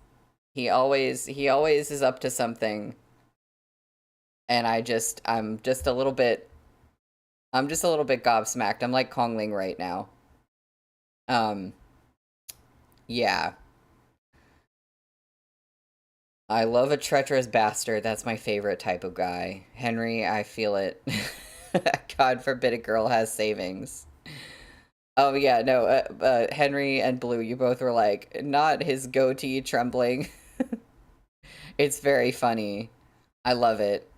he always is up to something. And I'm just a little bit gobsmacked. I'm like Kongling right now. Yeah. I love a treacherous bastard. That's my favorite type of guy. Henry, I feel it. God forbid a girl has savings. Oh, yeah, no, Henry and Blue, you both were like, not his goatee trembling. It's very funny. I love it.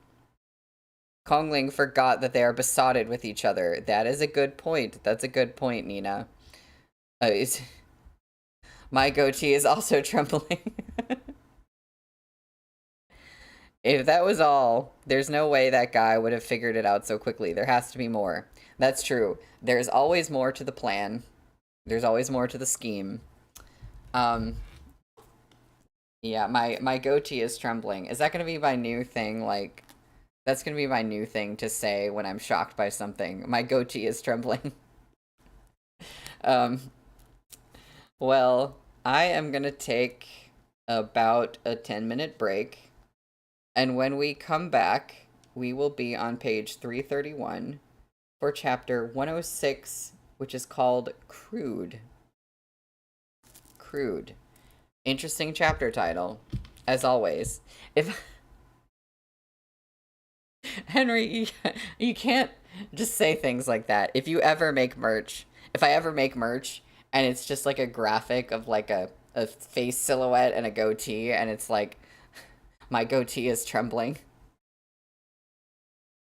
Kongling forgot that they are besotted with each other. That is a good point. That's a good point, Nina. My goatee is also trembling. If that was all, there's no way that guy would have figured it out so quickly. There has to be more. That's true. There's always more to the plan. There's always more to the scheme. Yeah, my goatee is trembling. Is that gonna be my new thing? Like, that's gonna be my new thing to say when I'm shocked by something. My goatee is trembling. Well, I am gonna take about a 10-minute break. And when we come back, we will be on page 331 for chapter 106, which is called Crude. Crude. Interesting chapter title, as always. If Henry, you can't just say things like that. If I ever make merch, and it's just like a graphic of like a face silhouette and a goatee, and it's like, my goatee is trembling.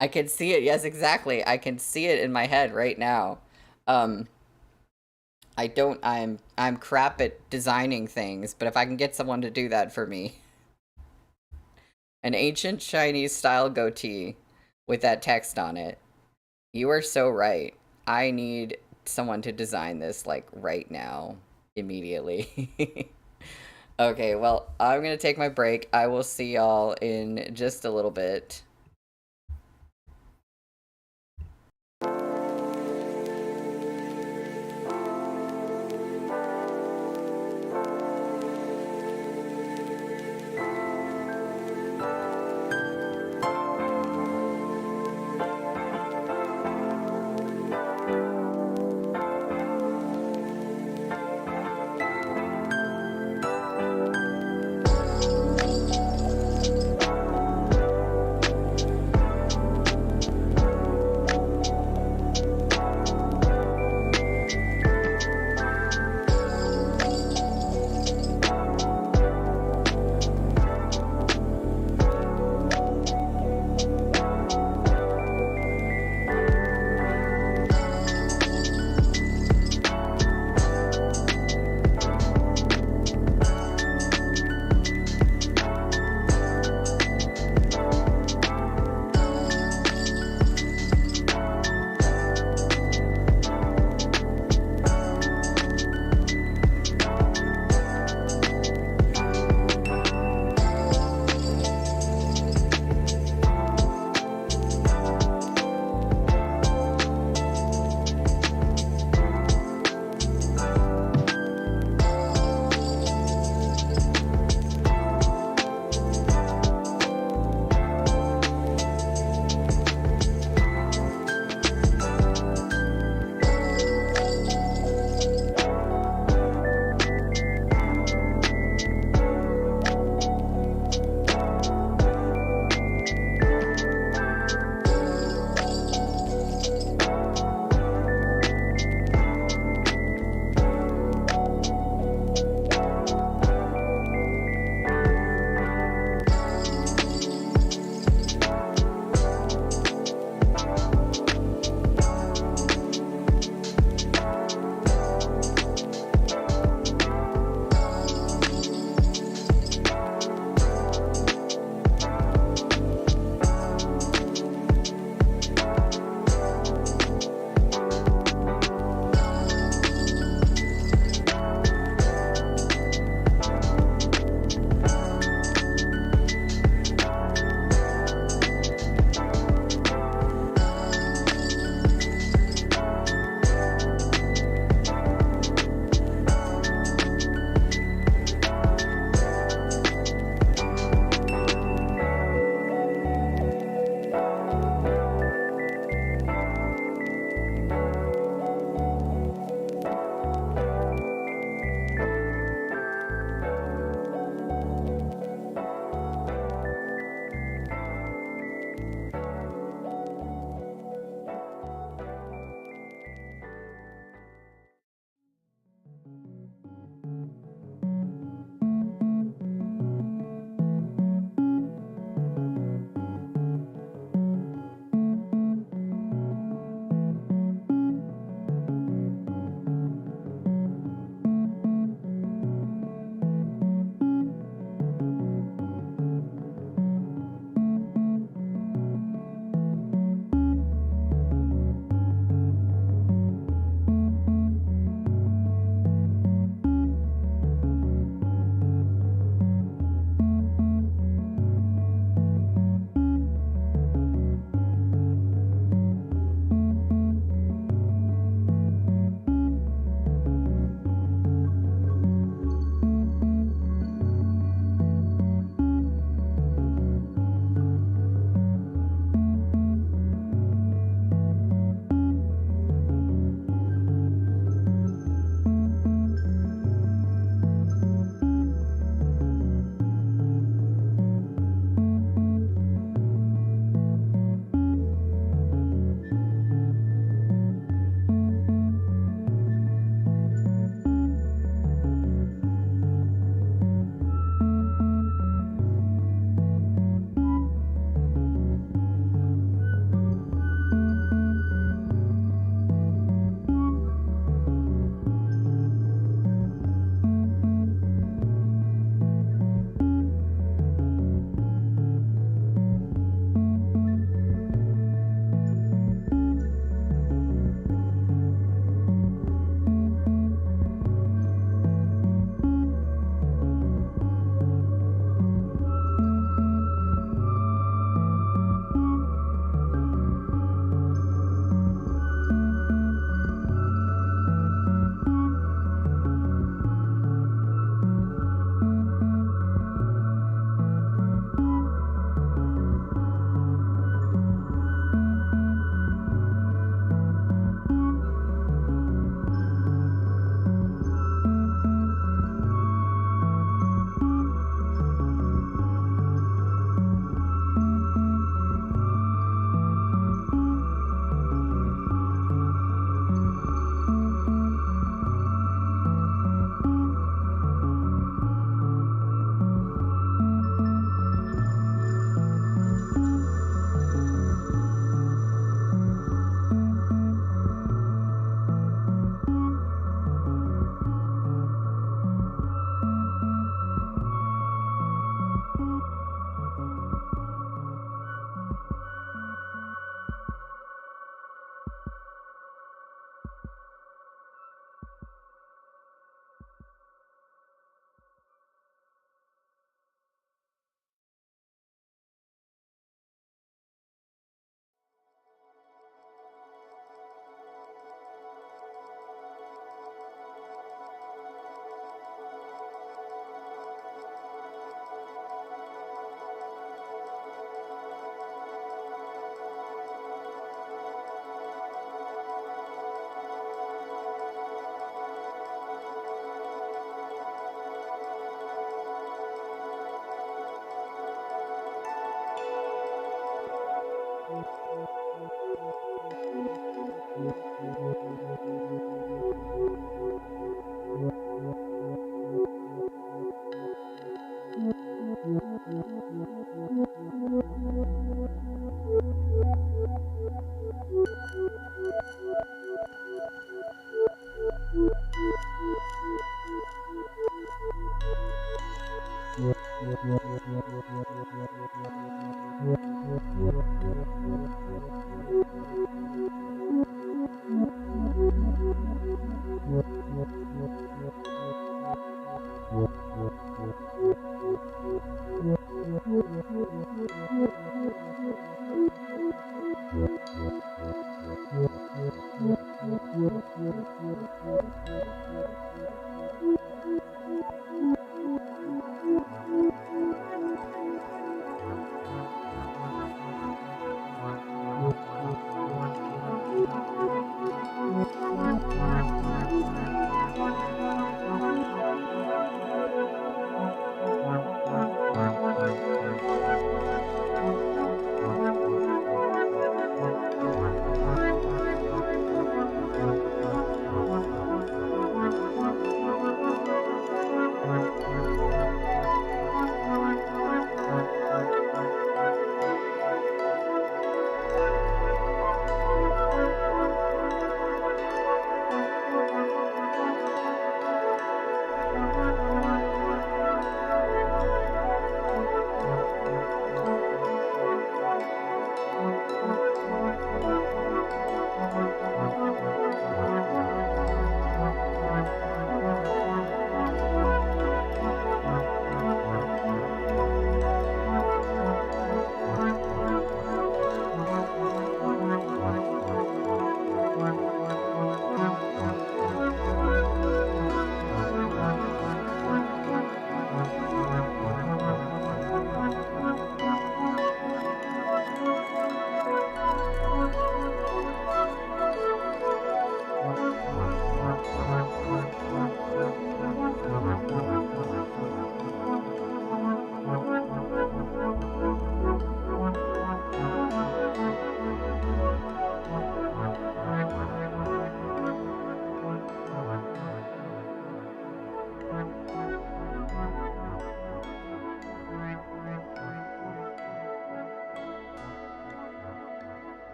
I can see it. Yes, exactly. I can see it in my head right now. I'm crap at designing things, but if I can get someone to do that for me. An ancient Chinese style goatee with that text on it. You are so right. I need someone to design this like right now, immediately. Okay, well, I'm gonna take my break. I will see y'all in just a little bit.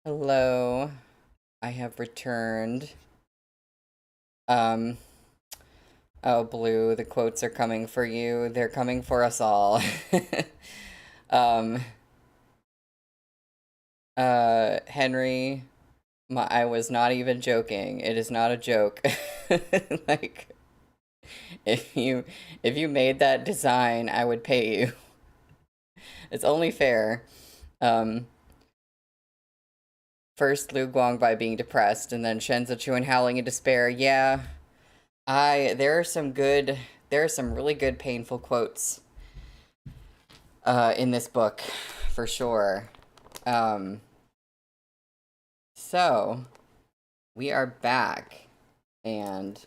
Hello, I have returned. Um, oh, Blue, the quotes are coming for you. They're coming for us all. um, Henry, I was not even joking. It is not a joke. Like, if you if you made that design, I would pay you. It's only fair. Um, First Lu Guang by being depressed, and then Shen Zichuan howling in despair. Yeah, there are some really good painful quotes in this book, for sure. Um, so we are back, and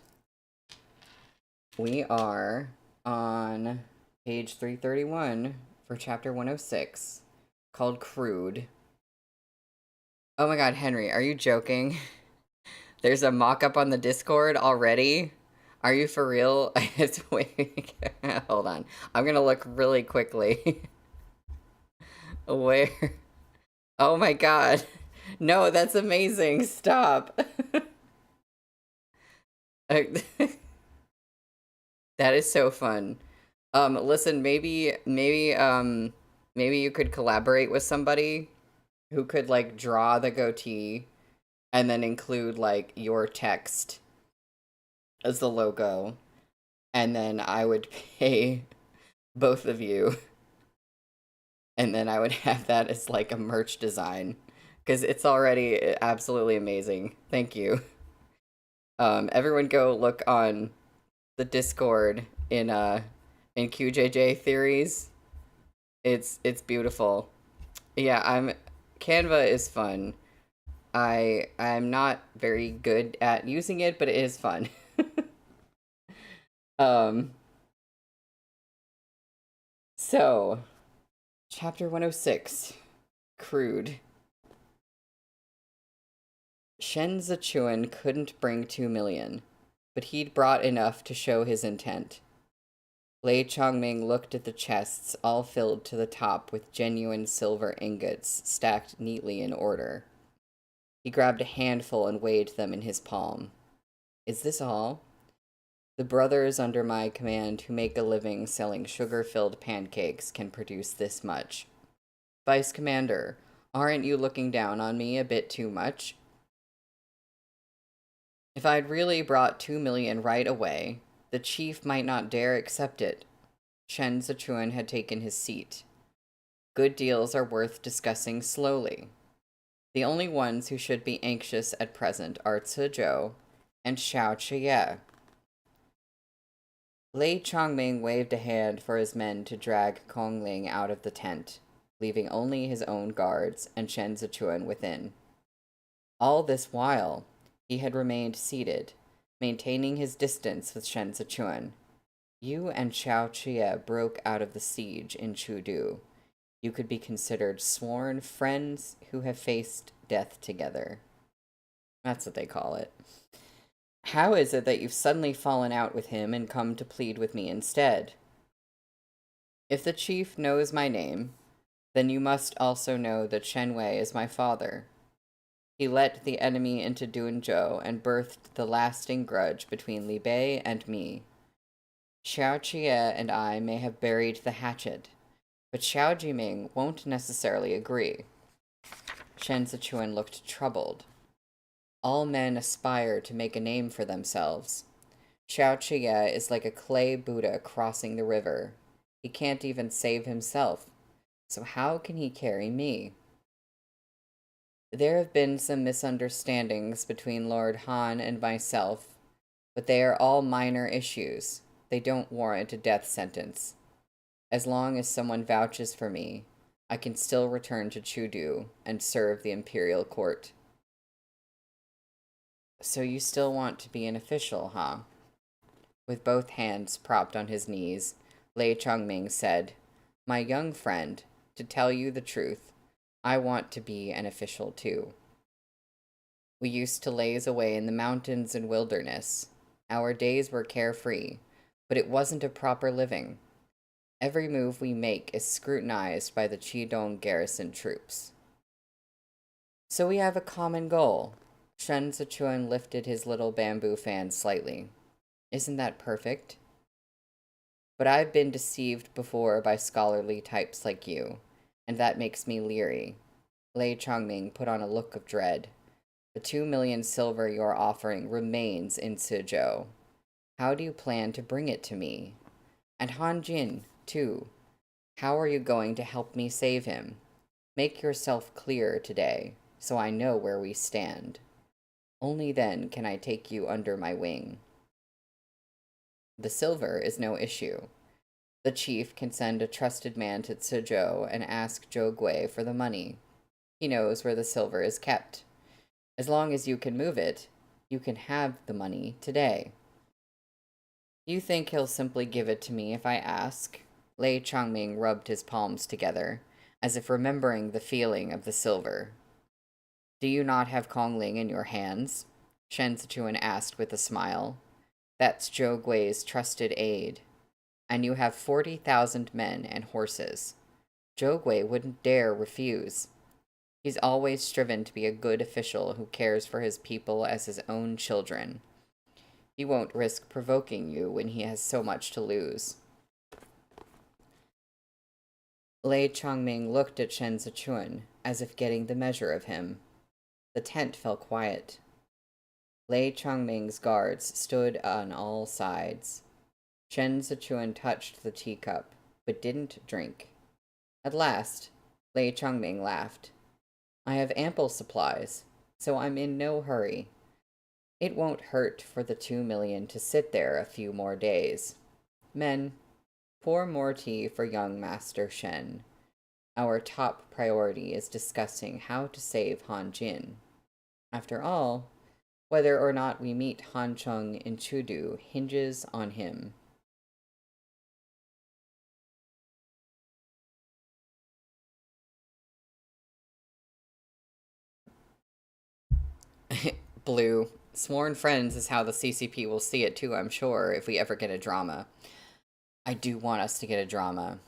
we are on page 331 for chapter 106, called Crude. Oh my god, Henry, are you joking? There's a mock-up on the Discord already? Are you for real? It's wait, hold on. I'm gonna look really quickly. Where? Oh my god. No, that's amazing. Stop. That is so fun. Listen, maybe you could collaborate with somebody who could like draw the goatee and then include like your text as the logo, and then I would pay both of you, and then I would have that as like a merch design because it's already absolutely amazing. Thank you. Everyone go look on the Discord in QJJ theories. It's beautiful. Yeah, Canva is fun. I'm not very good at using it, but it is fun. um so chapter 106. Crude. Shen Zichuan couldn't bring 2 million, but he'd brought enough to show his intent. Lei Chongming looked at the chests, all filled to the top with genuine silver ingots stacked neatly in order. He grabbed a handful and weighed them in his palm. Is this all? The brothers under my command who make a living selling sugar-filled pancakes can produce this much. Vice Commander, aren't you looking down on me a bit too much? If I'd really brought 2 million right away, the chief might not dare accept it. Shen Zichuan had taken his seat. Good deals are worth discussing slowly. The only ones who should be anxious at present are Zizhou and Xiao Chiye. Lei Chongming waved a hand for his men to drag Kongling out of the tent, leaving only his own guards and Shen Zichuan within. All this while, he had remained seated, maintaining his distance with Shen Zichuan. You and Xiao Chiye broke out of the siege in Chudu. You could be considered sworn friends who have faced death together. That's what they call it. How is it that you've suddenly fallen out with him and come to plead with me instead? If the chief knows my name, then you must also know that Shen Wei is my father. He let the enemy into Duanzhou and birthed the lasting grudge between Li Bei and me. Xiao Chiye and I may have buried the hatchet, but Xiao Jiming won't necessarily agree. Shen Zichuan looked troubled. All men aspire to make a name for themselves. Xiao Chiye is like a clay Buddha crossing the river. He can't even save himself, so how can he carry me? There have been some misunderstandings between Lord Han and myself, but they are all minor issues. They don't warrant a death sentence. As long as someone vouches for me, I can still return to Chudu and serve the imperial court. So you still want to be an official, huh? With both hands propped on his knees, Lei Chongming said, My young friend, to tell you the truth, I want to be an official too. We used to laze away in the mountains and wilderness. Our days were carefree, but it wasn't a proper living. Every move we make is scrutinized by the Qidong garrison troops. So we have a common goal. Shen Zichuan lifted his little bamboo fan slightly. Isn't that perfect? But I've been deceived before by scholarly types like you, and that makes me leery. Lei Chongming put on a look of dread. The 2 million silver you're offering remains in Suzhou. How do you plan to bring it to me? And Han Jin, too. How are you going to help me save him? Make yourself clear today, so I know where we stand. Only then can I take you under my wing. The silver is no issue. The chief can send a trusted man to Suzhou and ask Zhou Gui for the money. He knows where the silver is kept. As long as you can move it, you can have the money today. You think he'll simply give it to me if I ask? Lei Chongming rubbed his palms together, as if remembering the feeling of the silver. Do you not have Kongling in your hands? Shen Zichuan asked with a smile. That's Zhou Gui's trusted aide. And you have 40,000 men and horses. Zhou Gui wouldn't dare refuse. He's always striven to be a good official who cares for his people as his own children. He won't risk provoking you when he has so much to lose. Lei Chongming looked at Shen Zichuan, as if getting the measure of him. The tent fell quiet. Lei Chongming's guards stood on all sides. Shen Zichuan touched the teacup, but didn't drink. At last, Lei Chongming laughed. I have ample supplies, so I'm in no hurry. It won't hurt for the 2 million to sit there a few more days. Men, pour more tea for young Master Shen. Our top priority is discussing how to save Han Jin. After all, whether or not we meet Han Chung in Chudu hinges on him. Blue. Sworn friends is how the CCP will see it too, I'm sure, if we ever get a drama. I do want us to get a drama.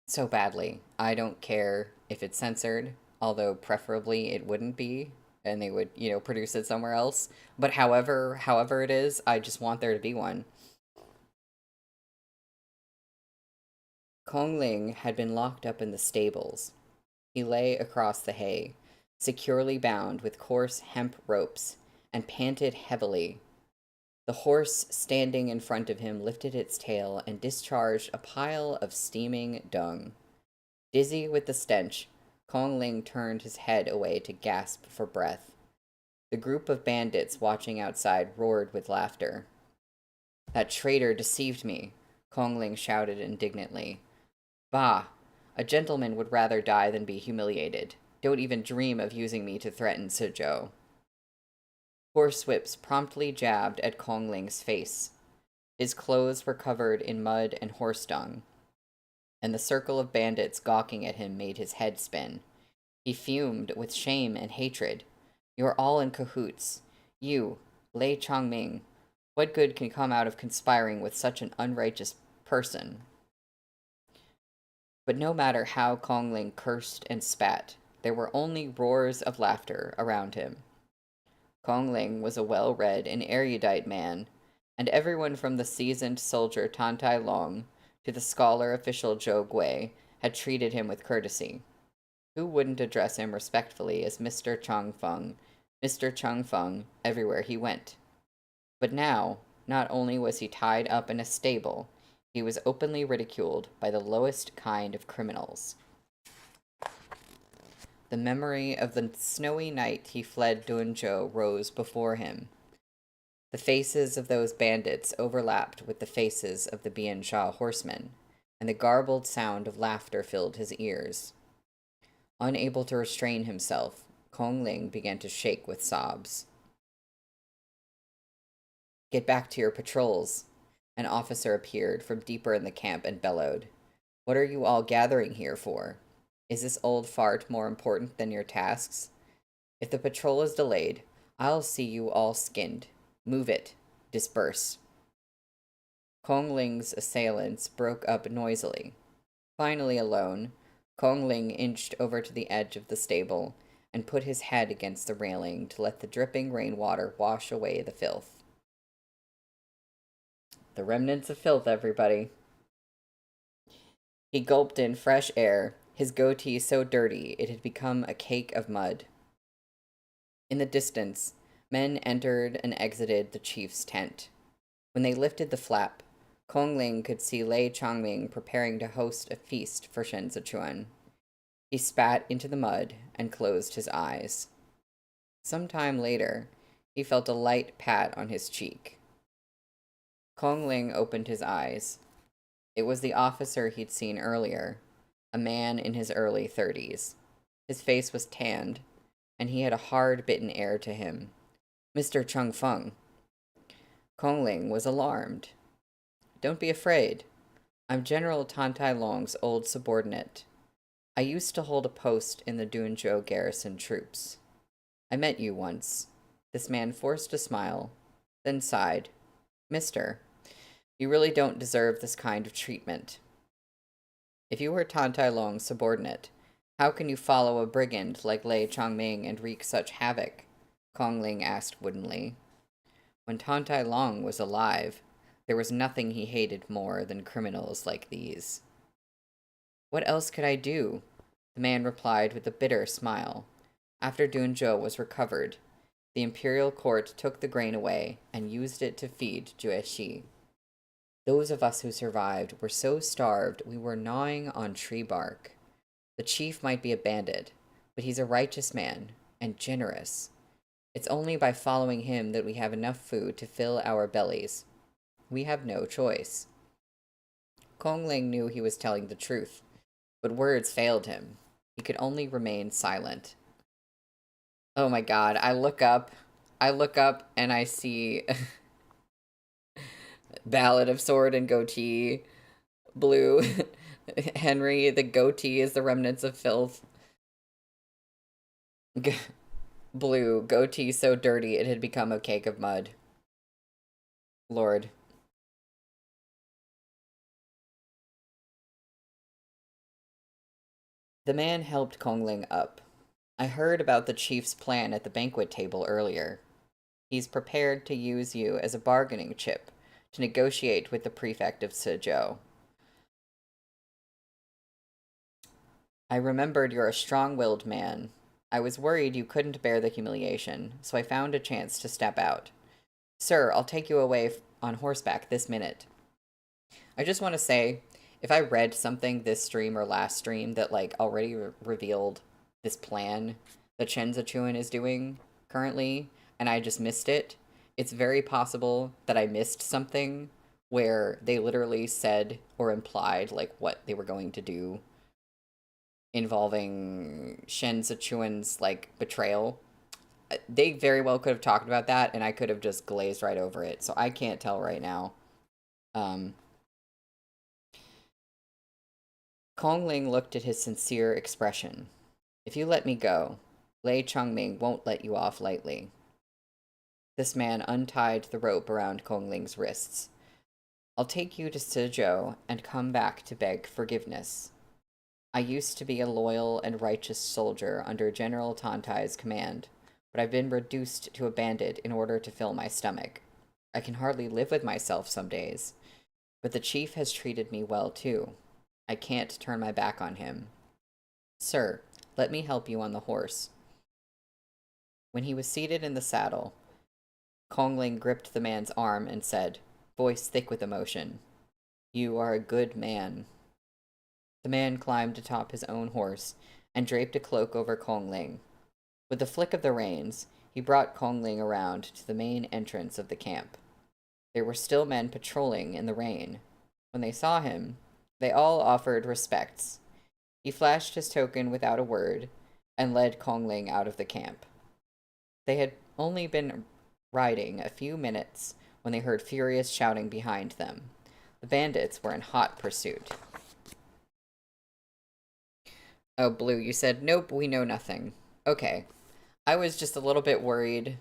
So badly. I don't care if it's censored, although preferably it wouldn't be, and they would, produce it somewhere else. But however it is, I just want there to be one. Kong Ling had been locked up in the stables. He lay across the hay, securely bound with coarse hemp ropes, and panted heavily. The horse standing in front of him lifted its tail and discharged a pile of steaming dung. Dizzy with the stench, Kong Ling turned his head away to gasp for breath. The group of bandits watching outside roared with laughter. That traitor deceived me, Kong Ling shouted indignantly. Bah! A gentleman would rather die than be humiliated. Don't even dream of using me to threaten Suzhou. Horsewhips promptly jabbed at Kong Ling's face. His clothes were covered in mud and horse dung, and the circle of bandits gawking at him made his head spin. He fumed with shame and hatred. You're all in cahoots. You, Lei Chongming. What good can come out of conspiring with such an unrighteous person? But no matter how Kong Ling cursed and spat, there were only roars of laughter around him. Kong Ling was a well-read and erudite man, and everyone from the seasoned soldier Tan Tai Long to the scholar official Zhou Gui had treated him with courtesy. Who wouldn't address him respectfully as Mr. Chung Feng, everywhere he went? But now, not only was he tied up in a stable, he was openly ridiculed by the lowest kind of criminals. The memory of the snowy night he fled Dunzhou rose before him. The faces of those bandits overlapped with the faces of the Biansha horsemen, and the garbled sound of laughter filled his ears. Unable to restrain himself, Kong Ling began to shake with sobs. Get back to your patrols. An officer appeared from deeper in the camp and bellowed. What are you all gathering here for? Is this old fart more important than your tasks? If the patrol is delayed, I'll see you all skinned. Move it. Disperse. Kong Ling's assailants broke up noisily. Finally alone, Kong Ling inched over to the edge of the stable and put his head against the railing to let the dripping rainwater wash away the filth. The remnants of filth, everybody. He gulped in fresh air, his goatee so dirty it had become a cake of mud. In the distance, men entered and exited the chief's tent. When they lifted the flap, Kong Ling could see Lei Chongming preparing to host a feast for Shen Zichuan. He spat into the mud and closed his eyes. Some time later, he felt a light pat on his cheek. Kong Ling opened his eyes. It was the officer he'd seen earlier, a man in his early 30s. His face was tanned, and he had a hard-bitten air to him. Mr. Chung Feng. Kong Ling was alarmed. Don't be afraid. I'm General Tan Tai Long's old subordinate. I used to hold a post in the Dunzhou garrison troops. I met you once. This man forced a smile, then sighed. Mister, you really don't deserve this kind of treatment. If you were Tan Tai Long's subordinate, how can you follow a brigand like Lei Chongming and wreak such havoc? Kong Ling asked woodenly. When Tan Tai Long was alive, there was nothing he hated more than criminals like these. What else could I do? The man replied with a bitter smile. After Dunzhou was recovered, the imperial court took the grain away and used it to feed Jueshi. Those of us who survived were so starved we were gnawing on tree bark. The chief might be a bandit, but he's a righteous man and generous. It's only by following him that we have enough food to fill our bellies. We have no choice. Kongling knew he was telling the truth, but words failed him. He could only remain silent. Oh my god, I look up and I see Ballad of Sword and Goatee, Blue, Henry, the goatee is the remnants of filth. Blue, goatee so dirty it had become a cake of mud. Lord. The man helped Kongling up. I heard about the chief's plan at the banquet table earlier. He's prepared to use you as a bargaining chip to negotiate with the prefect of Suzhou. I remembered you're a strong-willed man. I was worried you couldn't bear the humiliation, so I found a chance to step out. Sir, I'll take you away on horseback this minute. I just want to say, if I read something this stream or last stream that, like, already revealed this plan that Shen Zichuan is doing currently, and I just missed it, it's very possible that I missed something where they literally said or implied, like, what they were going to do involving Shen Zichuan's, like, betrayal. They very well could have talked about that, and I could have just glazed right over it, so I can't tell right now. Kongling looked at his sincere expression. If you let me go, Lei Chongming won't let you off lightly. This man untied the rope around Kongling's wrists. I'll take you to Suzhou and come back to beg forgiveness. I used to be a loyal and righteous soldier under General Tantai's command, but I've been reduced to a bandit in order to fill my stomach. I can hardly live with myself some days, but the chief has treated me well too. I can't turn my back on him. Sir, let me help you on the horse. When he was seated in the saddle, Kongling gripped the man's arm and said, voice thick with emotion, You are a good man. The man climbed atop his own horse and draped a cloak over Kongling. With a flick of the reins, he brought Kongling around to the main entrance of the camp. There were still men patrolling in the rain. When they saw him, they all offered respects. He flashed his token without a word and led Kongling out of the camp. They had only been riding a few minutes when they heard furious shouting behind them. The bandits were in hot pursuit. Oh, Blue, you said, nope, we know nothing. Okay. I was just a little bit worried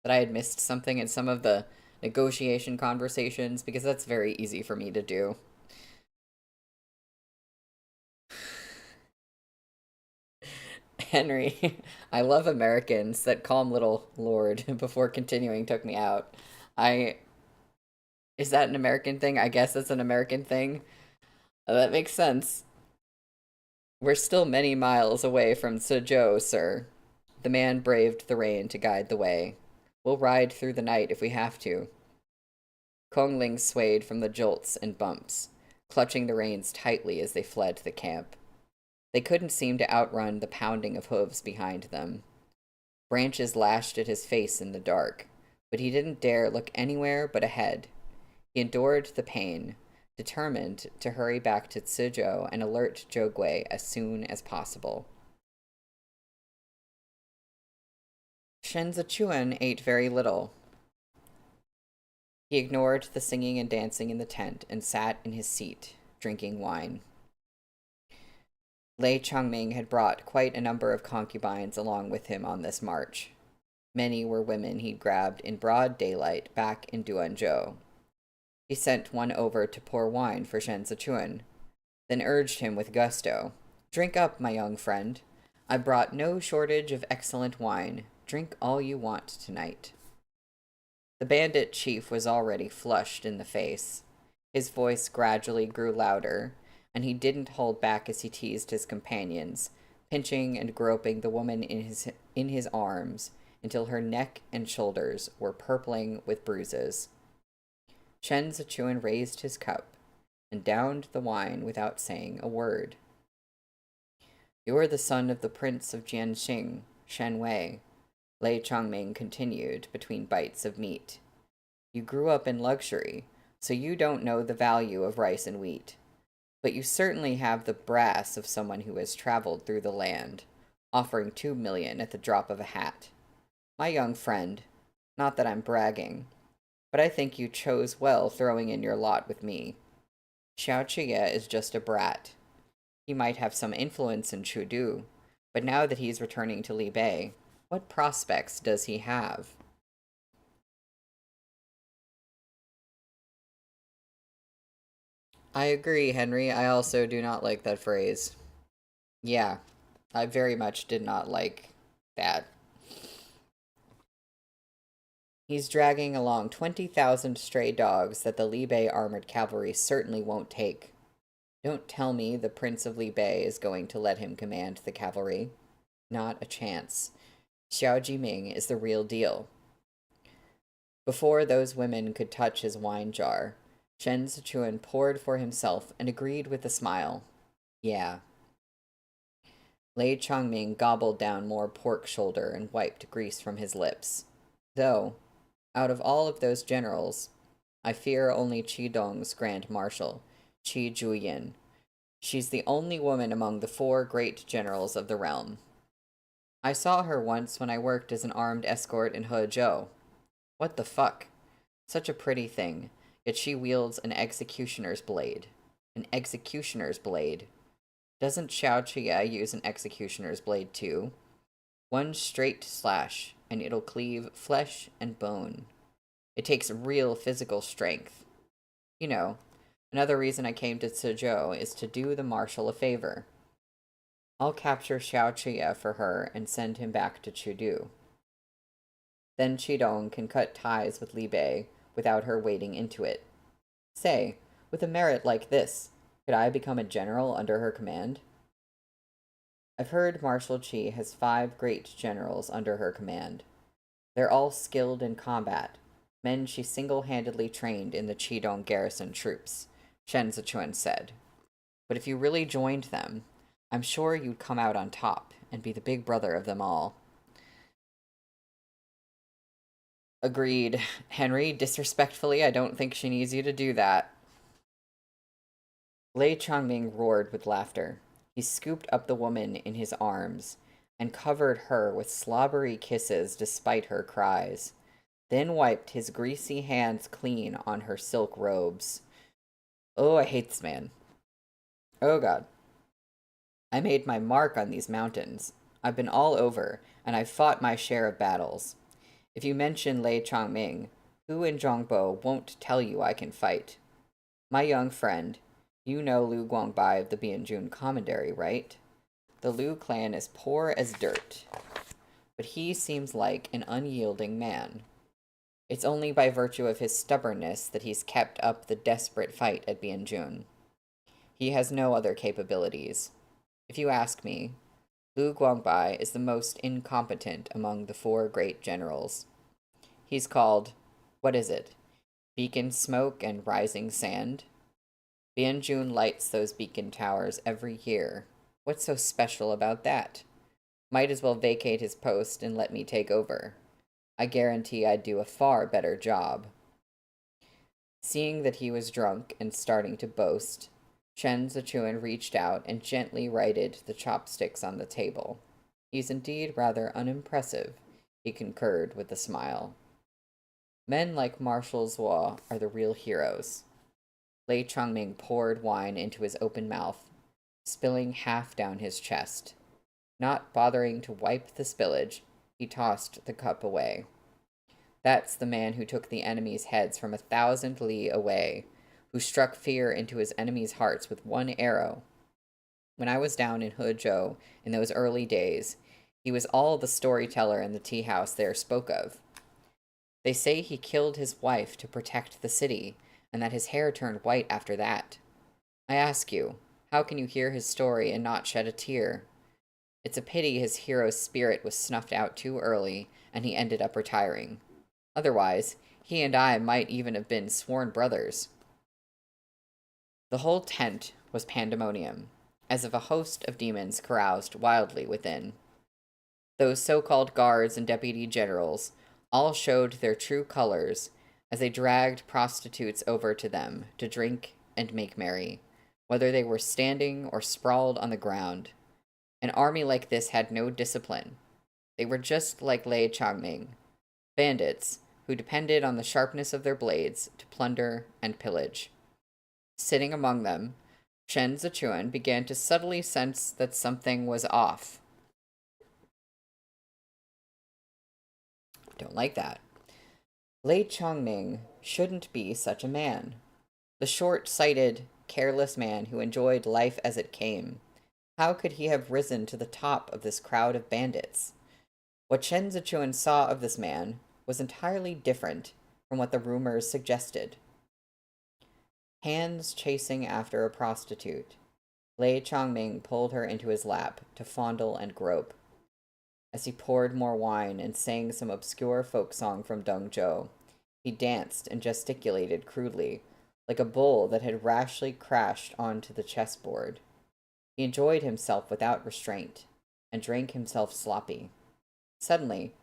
that I had missed something in some of the negotiation conversations, because that's very easy for me to do. Henry, I love Americans. That calm little lord before continuing took me out. Is that an American thing? I guess it's an American thing. That makes sense. We're still many miles away from Suzhou, sir. The man braved the rain to guide the way. We'll ride through the night if we have to. Kongling swayed from the jolts and bumps, clutching the reins tightly as they fled the camp. They couldn't seem to outrun the pounding of hooves behind them. Branches lashed at his face in the dark, but he didn't dare look anywhere but ahead. He endured the pain, determined to hurry back to Suzhou and alert Zhougui as soon as possible. Shen Zichuan ate very little. He ignored the singing and dancing in the tent and sat in his seat, drinking wine. Lei Chongming had brought quite a number of concubines along with him on this march. Many were women he'd grabbed in broad daylight back in Duanzhou. He sent one over to pour wine for Shen Zichuan, then urged him with gusto, Drink up, my young friend. I brought no shortage of excellent wine. Drink all you want tonight. The bandit chief was already flushed in the face. His voice gradually grew louder, and he didn't hold back as he teased his companions, pinching and groping the woman in his arms until her neck and shoulders were purpling with bruises. Shen Zichuan raised his cup and downed the wine without saying a word. You're the son of the prince of Jianxing, Shen Wei, Lei Chongming continued between bites of meat. You grew up in luxury, so you don't know the value of rice and wheat. But you certainly have the brass of someone who has traveled through the land, offering 2 million at the drop of a hat. My young friend, not that I'm bragging, but I think you chose well throwing in your lot with me. Xiao Chia is just a brat. He might have some influence in Chudu, but now that he's returning to Li Bei, what prospects does he have? I agree, Henry. I also do not like that phrase. Yeah, I very much did not like that. He's dragging along 20,000 stray dogs that the Li Bei armored cavalry certainly won't take. Don't tell me the Prince of Li Bei is going to let him command the cavalry. Not a chance. Xiao Jiming is the real deal. Before those women could touch his wine jar, Shen Zichuan poured for himself and agreed with a smile. Yeah. Lei Chongming gobbled down more pork shoulder and wiped grease from his lips. Though, out of all of those generals, I fear only Qi Dong's Grand Marshal, Qi Juyin. She's the only woman among the 4 great generals of the realm. I saw her once when I worked as an armed escort in Hezhou. What the fuck? Such a pretty thing, yet she wields an executioner's blade. An executioner's blade. Doesn't Xiao Chia use an executioner's blade too? One straight slash, and it'll cleave flesh and bone. It takes real physical strength. You know, another reason I came to Suzhou is to do the marshal a favor. I'll capture Xiao Chia for her and send him back to Chudu. Then Qidong can cut ties with Li Bei without her wading into it. Say, with a merit like this, could I become a general under her command? I've heard Marshal Qi has 5 great generals under her command. They're all skilled in combat, men she single-handedly trained in the Qidong garrison troops, Shen Zichuan said. But if you really joined them, I'm sure you'd come out on top and be the big brother of them all. Agreed, Henry. Disrespectfully, I don't think she needs you to do that. Lei Chongming roared with laughter. He scooped up the woman in his arms and covered her with slobbery kisses despite her cries, then wiped his greasy hands clean on her silk robes. Oh, I hate this man. Oh, God. I made my mark on these mountains. I've been all over, and I've fought my share of battles. If you mention Lei Chongming, who in Zhongbo won't tell you I can fight? My young friend, you know Lu Guangbai of the Bianjun Commandery, right? The Lu clan is poor as dirt, but he seems like an unyielding man. It's only by virtue of his stubbornness that he's kept up the desperate fight at Bianjun. He has no other capabilities. If you ask me, Lu Guangbai is the most incompetent among the 4 great generals. He's called, what is it? Beacon smoke and rising sand? Bianjun lights those beacon towers every year. What's so special about that? Might as well vacate his post and let me take over. I guarantee I'd do a far better job. Seeing that he was drunk and starting to boast, Shen Zichuan reached out and gently righted the chopsticks on the table. He's indeed rather unimpressive, he concurred with a smile. Men like Marshal Zuo are the real heroes. Lei Chongming poured wine into his open mouth, spilling half down his chest. Not bothering to wipe the spillage, he tossed the cup away. That's the man who took the enemy's heads from 1,000 li away, who struck fear into his enemies' hearts with one arrow. When I was down in Hezhou in those early days, he was all the storyteller in the tea house there spoke of. They say he killed his wife to protect the city, and that his hair turned white after that. I ask you, how can you hear his story and not shed a tear? It's a pity his hero's spirit was snuffed out too early, and he ended up retiring. Otherwise, he and I might even have been sworn brothers. The whole tent was pandemonium, as if a host of demons caroused wildly within. Those so-called guards and deputy generals all showed their true colors as they dragged prostitutes over to them to drink and make merry. whether they were standing or sprawled on the ground. An army like this had no discipline. They were just like Lei Changming, bandits who depended on the sharpness of their blades to plunder and pillage. Sitting among them, Shen Zichuan began to subtly sense that something was off. Don't like that. Lei Changming shouldn't be such a man. The short-sighted, careless man who enjoyed life as it came. How could he have risen to the top of this crowd of bandits? What Shen Zichuan saw of this man was entirely different from what the rumors suggested. Hands chasing after a prostitute, Lei Changming pulled her into his lap to fondle and grope. As he poured more wine and sang some obscure folk song from Dongzhou, he danced and gesticulated crudely, like a bull that had rashly crashed onto the chessboard. He enjoyed himself without restraint, and drank himself sloppy. Suddenly,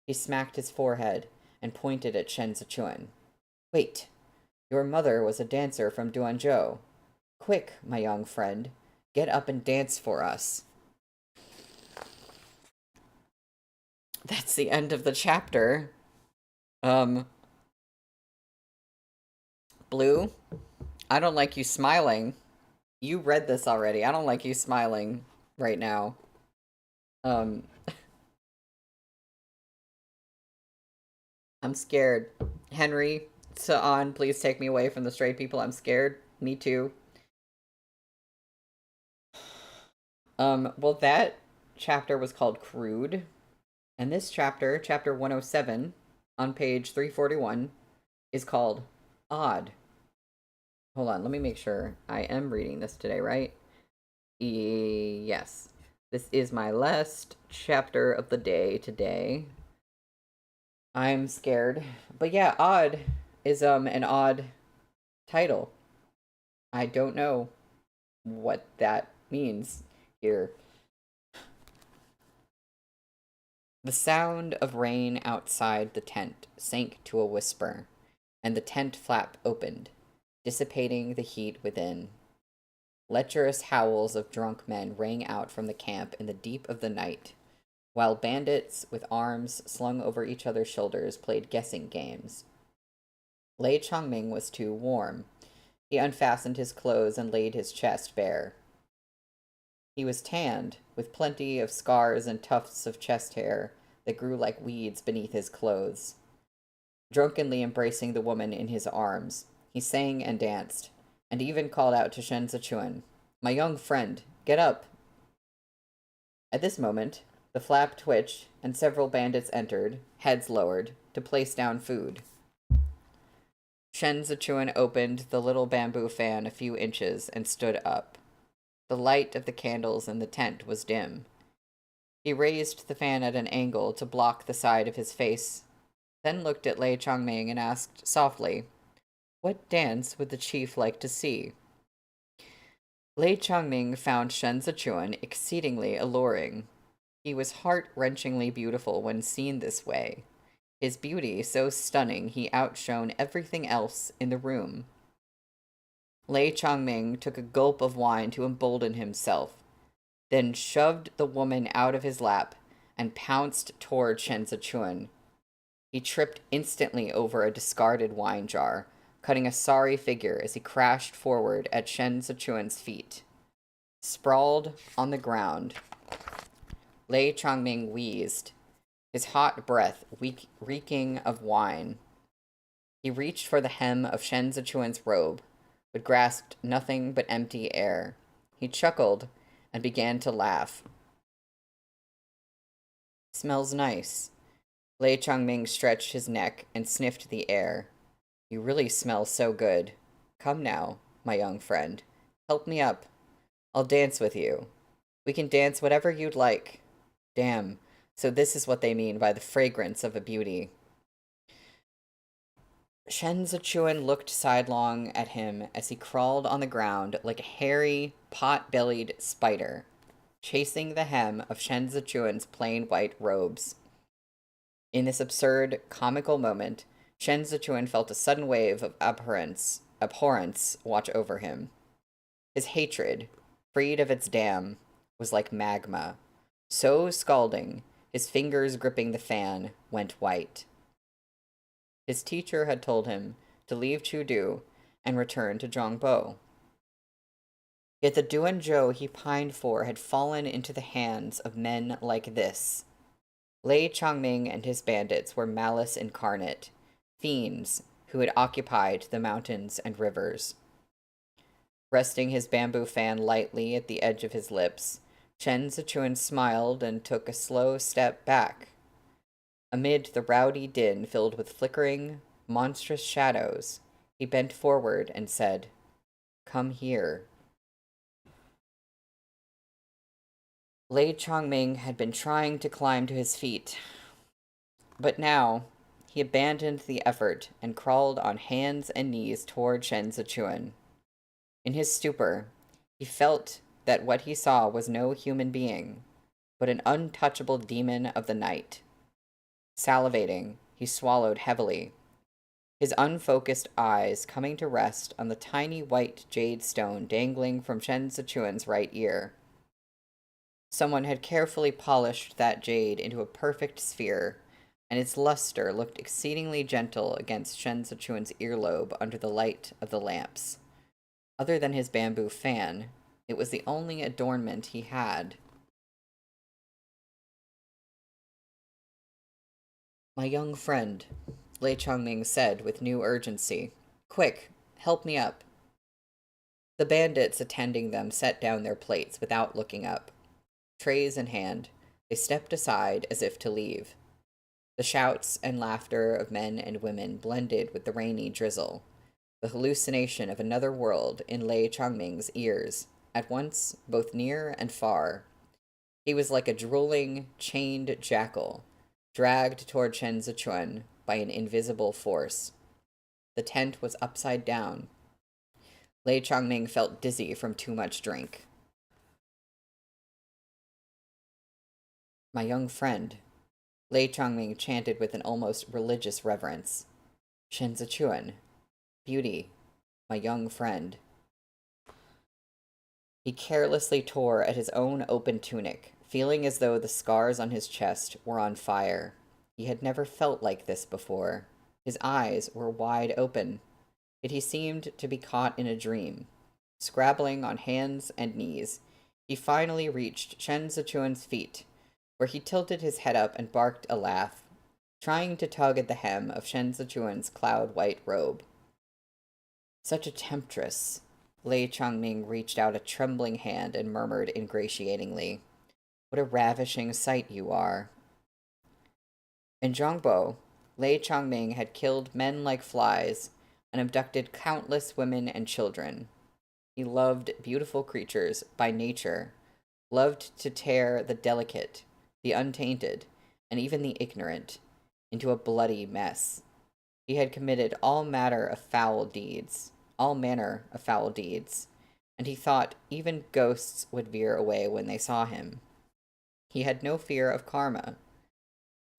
he smacked his forehead and pointed at Shen Zichuan. "Wait, your mother was a dancer from Duanzhou. Quick, my young friend, get up and dance for us." That's the end of the chapter. Blue, I don't like you smiling. You read this already. I don't like you smiling right now. I'm scared. Henry, Sa'an, please take me away from the straight people. I'm scared. Me too. Well, that chapter was called Crude. And this chapter, chapter 107, on page 341, is called Odd. Hold on, let me make sure I am reading this today, right? Yes. This is my last chapter of the day today. I'm scared. But yeah, Odd is an odd title. I don't know what that means here. The sound of rain outside the tent sank to a whisper, and the tent flap opened, dissipating the heat within. Lecherous howls of drunk men rang out from the camp in the deep of the night, while bandits with arms slung over each other's shoulders played guessing games. Lei Changming was too warm. He unfastened his clothes and laid his chest bare. He was tanned, with plenty of scars and tufts of chest hair that grew like weeds beneath his clothes. Drunkenly embracing the woman in his arms, he sang and danced, and even called out to Shen Zichuan, "My young friend, get up!" At this moment, the flap twitched, and several bandits entered, heads lowered, to place down food. Shen Zichuan opened the little bamboo fan a few inches and stood up. The light of the candles in the tent was dim. He raised the fan at an angle to block the side of his face, then looked at Lei Changming and asked softly, "What dance would the chief like to see?" Lei Changming found Shen Zichuan exceedingly alluring. He was heart-wrenchingly beautiful when seen this way, his beauty so stunning he outshone everything else in the room. Lei Changming took a gulp of wine to embolden himself, then shoved the woman out of his lap and pounced toward Shen Zichuan. He tripped instantly over a discarded wine jar, cutting a sorry figure as he crashed forward at Shen Zichuan's feet. Sprawled on the ground, Lei Changming wheezed, his hot breath reeking of wine. He reached for the hem of Shen Zichuan's robe, but grasped nothing but empty air. He chuckled and began to laugh. "Smells nice." Lei Changming stretched his neck and sniffed the air. "You really smell so good. Come now, my young friend. Help me up. I'll dance with you. We can dance whatever you'd like." Damn, so this is what they mean by the fragrance of a beauty. Shen Zichuan looked sidelong at him as he crawled on the ground like a hairy, pot-bellied spider, chasing the hem of Shen Zichuan's plain white robes. In this absurd, comical moment, Shen Zichuan felt a sudden wave of abhorrence watch over him. His hatred, freed of its dam, was like magma, so scalding his fingers gripping the fan went white. His teacher had told him to leave Chudu and return to Zhongbo. Yet the Duanzhou he pined for had fallen into the hands of men like this. Lei Changming and his bandits were malice incarnate, fiends who had occupied the mountains and rivers. Resting his bamboo fan lightly at the edge of his lips, Chen Zichuan smiled and took a slow step back. Amid the rowdy din filled with flickering, monstrous shadows, he bent forward and said, "Come here." Lei Changming had been trying to climb to his feet, but now he abandoned the effort and crawled on hands and knees toward Shen Zichuan. In his stupor, he felt that what he saw was no human being, but an untouchable demon of the night. Salivating, he swallowed heavily, his unfocused eyes coming to rest on the tiny white jade stone dangling from Shen Zichuan's right ear. Someone had carefully polished that jade into a perfect sphere, and its luster looked exceedingly gentle against Shen Zichuan's earlobe under the light of the lamps. Other than his bamboo fan, it was the only adornment he had. "My young friend," Lei Changming said with new urgency. "Quick, help me up." The bandits attending them set down their plates without looking up. Trays in hand, they stepped aside as if to leave. The shouts and laughter of men and women blended with the rainy drizzle, the hallucination of another world in Lei Changming's ears, at once both near and far. He was like a drooling, chained jackal, dragged toward Chen Zichuan by an invisible force. The tent was upside down. Lei Changming felt dizzy from too much drink. "My young friend," Lei Changming chanted with an almost religious reverence. "Shen Zichuan, beauty, my young friend." He carelessly tore at his own open tunic, feeling as though the scars on his chest were on fire. He had never felt like this before. His eyes were wide open, yet he seemed to be caught in a dream. Scrabbling on hands and knees, he finally reached Shen Zichuan's feet, where he tilted his head up and barked a laugh, trying to tug at the hem of Shen Zichuan's cloud-white robe. "Such a temptress." Lei Changming reached out a trembling hand and murmured ingratiatingly, "What a ravishing sight you are." In Zhongbo, Lei Changming had killed men like flies and abducted countless women and children. He loved beautiful creatures by nature, loved to tear the delicate, the untainted, and even the ignorant into a bloody mess. He had committed all manner of foul deeds, and he thought even ghosts would veer away when they saw him. He had no fear of karma.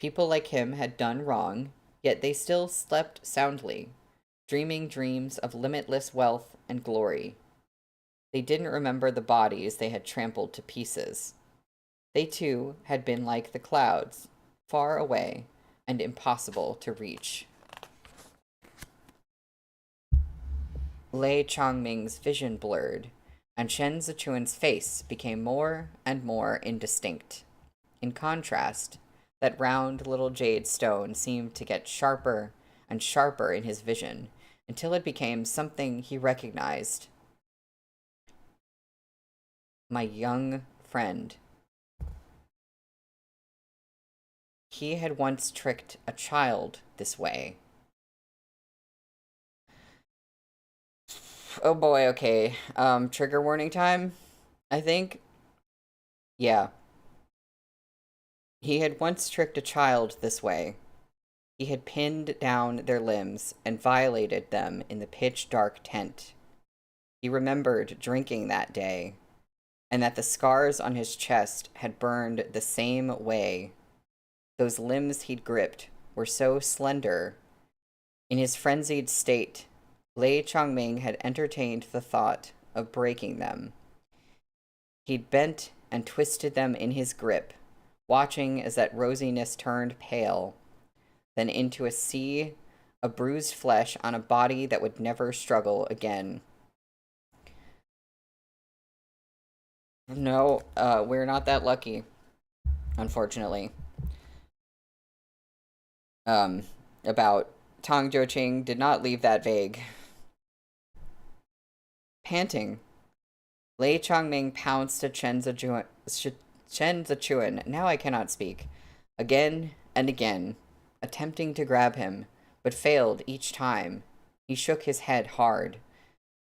People like him had done wrong, yet they still slept soundly, dreaming dreams of limitless wealth and glory. They didn't remember the bodies they had trampled to pieces. They too had been like the clouds, far away and impossible to reach. Lei Changming's vision blurred, and Shen Zichuan's face became more and more indistinct. In contrast, that round little jade stone seemed to get sharper and sharper in his vision, until it became something he recognized. "My young friend." He had once tricked a child this way. Oh boy, okay. Trigger warning time, I think. Yeah. He had once tricked a child this way. He had pinned down their limbs and violated them in the pitch-dark tent. He remembered drinking that day, and that the scars on his chest had burned the same way. Those limbs he'd gripped were so slender. In his frenzied state, Lei Changming had entertained the thought of breaking them. He'd bent and twisted them in his grip, watching as that rosiness turned pale, then into a sea of bruised flesh on a body that would never struggle again. No, we're not that lucky, unfortunately. About Tang Joqing did not leave that vague. Panting, Lei Chongming pounced at Chen Zichuan, now I cannot speak, again and again, attempting to grab him, but failed each time. He shook his head hard.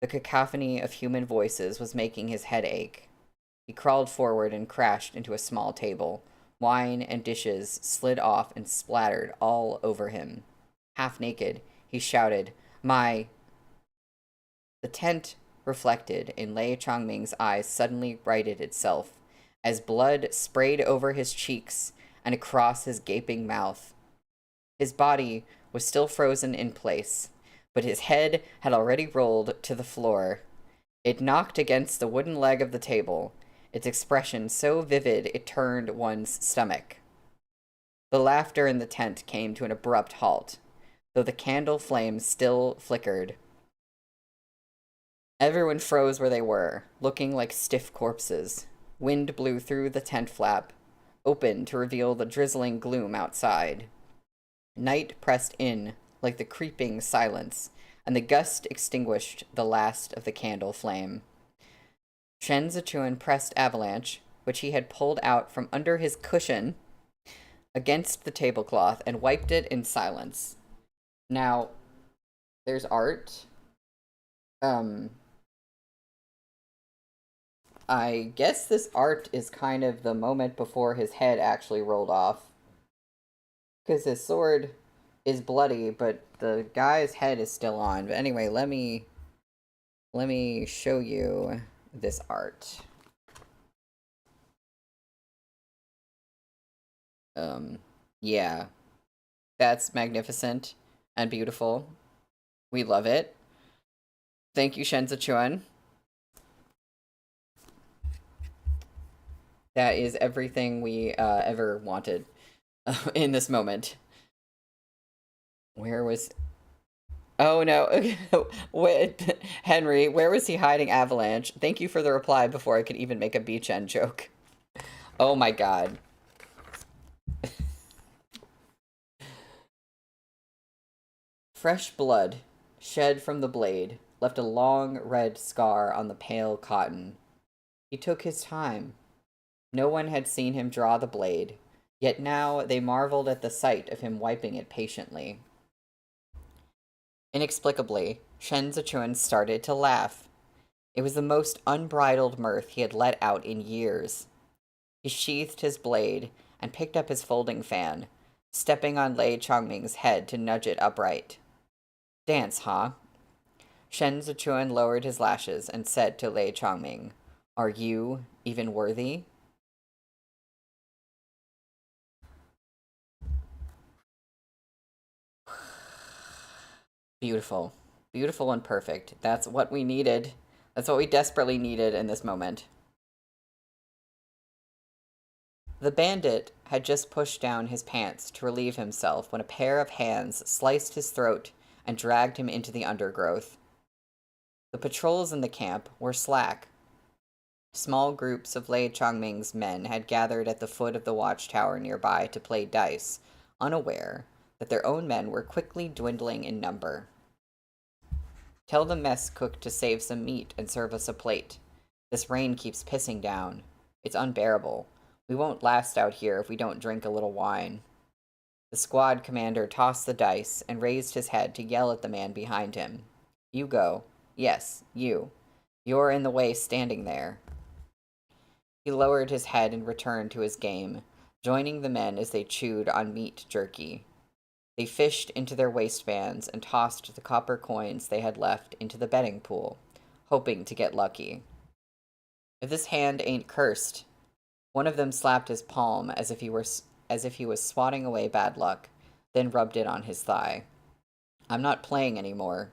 The cacophony of human voices was making his head ache. He crawled forward and crashed into a small table. Wine and dishes slid off and splattered all over him. Half naked, he shouted, "My—" The tent reflected in Lei Chongming's eyes suddenly righted itself, as blood sprayed over his cheeks and across his gaping mouth. His body was still frozen in place, but his head had already rolled to the floor. It knocked against the wooden leg of the table, its expression so vivid it turned one's stomach. The laughter in the tent came to an abrupt halt, though the candle flames still flickered. Everyone froze where they were, looking like stiff corpses. Wind blew through the tent flap, open to reveal the drizzling gloom outside. Night pressed in like the creeping silence, and the gust extinguished the last of the candle flame. Chen Zichuan pressed Avalanche, which he had pulled out from under his cushion, against the tablecloth and wiped it in silence. Now, there's art. I guess this art is kind of the moment before his head actually rolled off. Because his sword is bloody, but the guy's head is still on. But anyway, let me show you this art. Yeah. That's magnificent and beautiful. We love it. Thank you, Shen Zichuan. That is everything we ever wanted in this moment. Where was... Oh, no. Wait, Henry, where was he hiding Avalanche? Thank you for the reply before I could even make a beach end joke. Oh my god. Fresh blood, shed from the blade, left a long red scar on the pale cotton. He took his time. No one had seen him draw the blade, yet now they marveled at the sight of him wiping it patiently. Inexplicably, Shen Zichuan started to laugh. It was the most unbridled mirth he had let out in years. He sheathed his blade and picked up his folding fan, stepping on Lei Chongming's head to nudge it upright. Dance, huh? Shen Zichuan lowered his lashes and said to Lei Chongming, "Are you even worthy?" Beautiful. Beautiful and perfect. That's what we needed. That's what we desperately needed in this moment. The bandit had just pushed down his pants to relieve himself when a pair of hands sliced his throat and dragged him into the undergrowth. The patrols in the camp were slack. Small groups of Lei Chongming's men had gathered at the foot of the watchtower nearby to play dice, unaware that their own men were quickly dwindling in number. Tell the mess cook to save some meat and serve us a plate. This rain keeps pissing down. It's unbearable. We won't last out here if we don't drink a little wine. The squad commander tossed the dice and raised his head to yell at the man behind him. You go. Yes, you. You're in the way standing there. He lowered his head and returned to his game, joining the men as they chewed on meat jerky. They fished into their waistbands and tossed the copper coins they had left into the betting pool, hoping to get lucky. If this hand ain't cursed. One of them slapped his palm as if he was swatting away bad luck, then rubbed it on his thigh. I'm not playing anymore.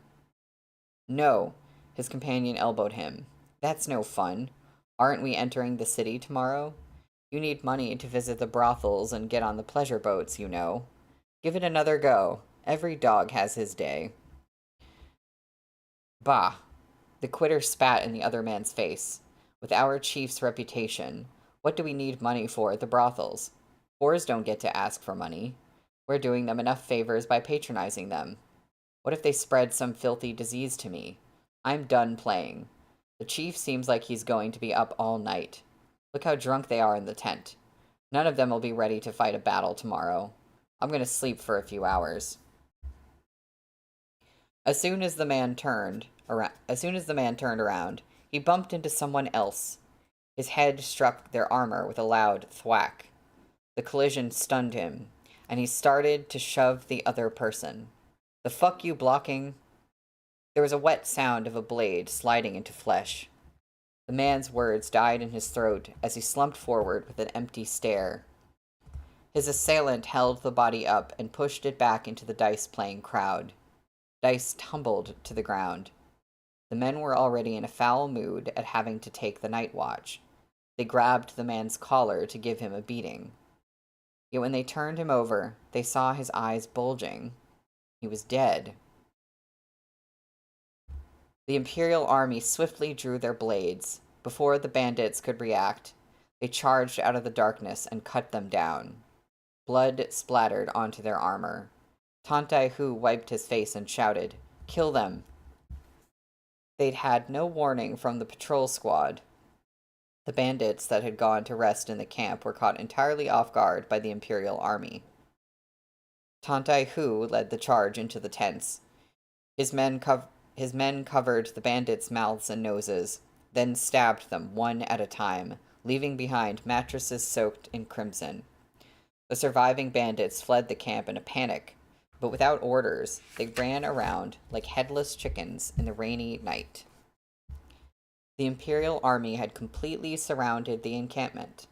No, his companion elbowed him. That's no fun. Aren't we entering the city tomorrow? You need money to visit the brothels and get on the pleasure boats, you know. Give it another go. Every dog has his day. Bah! The quitter spat in the other man's face. With our chief's reputation, what do we need money for at the brothels? Whores don't get to ask for money. We're doing them enough favors by patronizing them. What if they spread some filthy disease to me? I'm done playing. The chief seems like he's going to be up all night. Look how drunk they are in the tent. None of them will be ready to fight a battle tomorrow. I'm going to sleep for a few hours. As soon as the man turned around, he bumped into someone else. His head struck their armor with a loud thwack. The collision stunned him, and he started to shove the other person. The fuck you blocking? There was a wet sound of a blade sliding into flesh. The man's words died in his throat as he slumped forward with an empty stare. His assailant held the body up and pushed it back into the dice-playing crowd. Dice tumbled to the ground. The men were already in a foul mood at having to take the night watch. They grabbed the man's collar to give him a beating. Yet when they turned him over, they saw his eyes bulging. He was dead. The Imperial army swiftly drew their blades. Before the bandits could react, they charged out of the darkness and cut them down. Blood splattered onto their armor. Tantai Hu wiped his face and shouted, "Kill them!" They'd had no warning from the patrol squad. The bandits that had gone to rest in the camp were caught entirely off guard by the Imperial army. Tantai Hu led the charge into the tents. His men covered the bandits' mouths and noses, then stabbed them one at a time, leaving behind mattresses soaked in crimson. The surviving bandits fled the camp in a panic, but without orders, they ran around like headless chickens in the rainy night. The Imperial army had completely surrounded the encampment.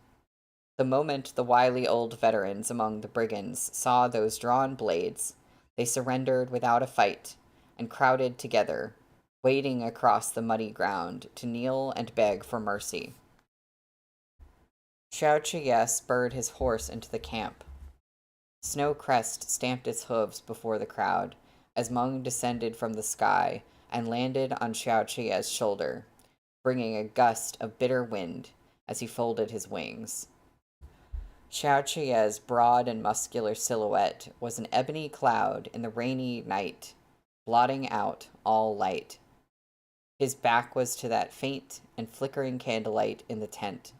The moment the wily old veterans among the brigands saw those drawn blades, they surrendered without a fight and crowded together, wading across the muddy ground to kneel and beg for mercy. Xiao Chiye spurred his horse into the camp. Snowcrest stamped its hooves before the crowd as Meng descended from the sky and landed on Xiao Chiye's shoulder, bringing a gust of bitter wind as he folded his wings. Xiao Chiye's broad and muscular silhouette was an ebony cloud in the rainy night, blotting out all light. His back was to that faint and flickering candlelight in the tent,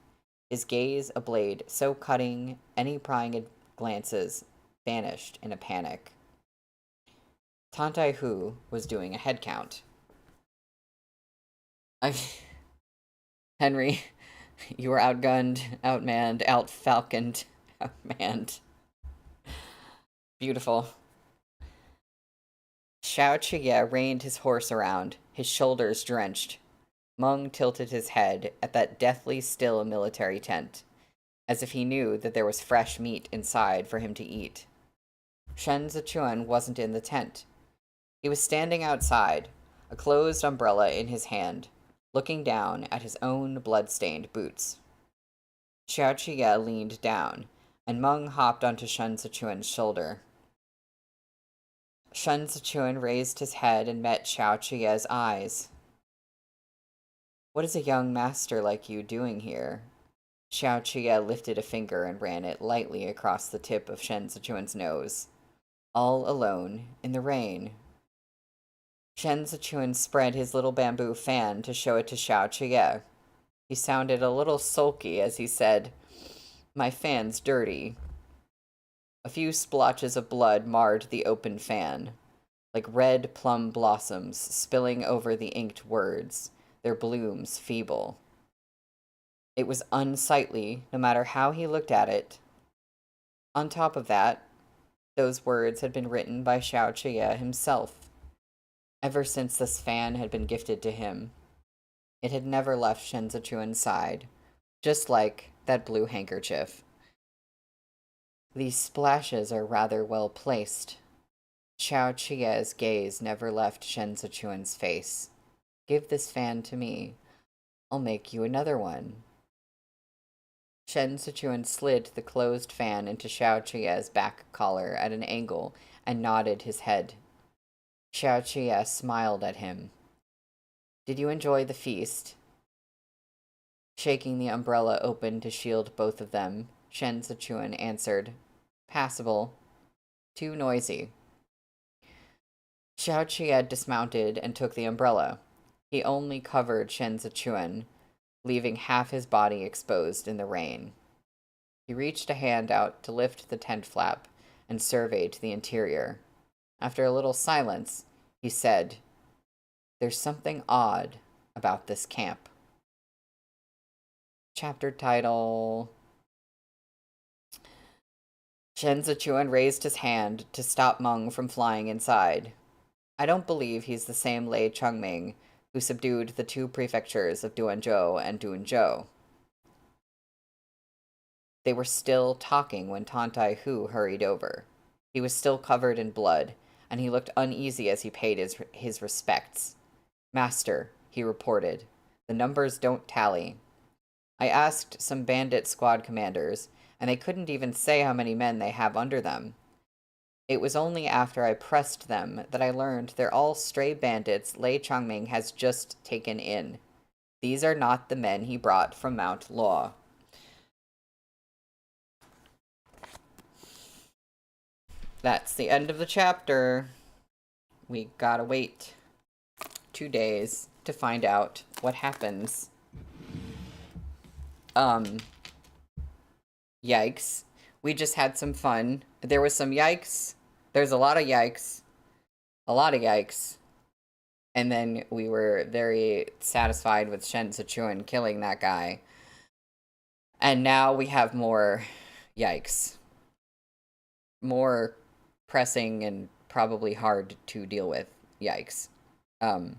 his gaze a blade so cutting any prying glances vanished in a panic. Tantai Hu was doing a head count. Henry, you were outgunned, outmanned, outfalconed, outmanned. Beautiful. Xiao Chiye reined his horse around, his shoulders drenched. Meng tilted his head at that deathly still military tent, as if he knew that there was fresh meat inside for him to eat. Shen Zichuan wasn't in the tent. He was standing outside, a closed umbrella in his hand, looking down at his own blood-stained boots. Xiao Chiye leaned down, and Meng hopped onto Shen Zichuan's shoulder. Shen Zichuan raised his head and met Xiao Chiye's eyes. "What is a young master like you doing here?" Xiao Chiye lifted a finger and ran it lightly across the tip of Shen Zichuan's nose. "All alone, in the rain." Shen Zichuan spread his little bamboo fan to show it to Xiao Chiye. He sounded a little sulky as he said, "My fan's dirty." A few splotches of blood marred the open fan, like red plum blossoms spilling over the inked words, their blooms feeble. It was unsightly, no matter how he looked at it. On top of that, those words had been written by Xiao Chiye himself. Ever since this fan had been gifted to him, it had never left Shen Zichuan's side, just like that blue handkerchief. "These splashes are rather well placed." Xiao Chiye's gaze never left Shen Zichuan's face. "Give this fan to me. I'll make you another one. Shen Sichuan slid the closed fan into Xiao Chie's back collar at an angle and nodded his head. Xiao Chie smiled at him. Did you enjoy the feast? Shaking the umbrella open to shield both of them, Shen Sichuan answered, Passable. Too noisy. Xiao Chie dismounted and took the umbrella. He only covered Shen Sichuan, leaving half his body exposed in the rain. He reached a hand out to lift the tent flap and surveyed the interior. After a little silence, he said, There's something odd about this camp. Chapter title. Shen Zichuan raised his hand to stop Meng from flying inside. I don't believe he's the same Lei Chengming who subdued the two prefectures of Duanzhou and Duanzhou. They were still talking when Tantai Hu hurried over. He was still covered in blood, and he looked uneasy as he paid his respects. Master, he reported, the numbers don't tally. I asked some bandit squad commanders, and they couldn't even say how many men they have under them. It was only after I pressed them that I learned they're all stray bandits Lei Changming has just taken in. These are not the men he brought from Mount Law. That's the end of the chapter. We gotta wait 2 days to find out what happens. Yikes. We just had some fun. There was some yikes. There's a lot of yikes. A lot of yikes. And then we were very satisfied with Shen Zichuan killing that guy. And now we have more yikes. More pressing and probably hard to deal with yikes. And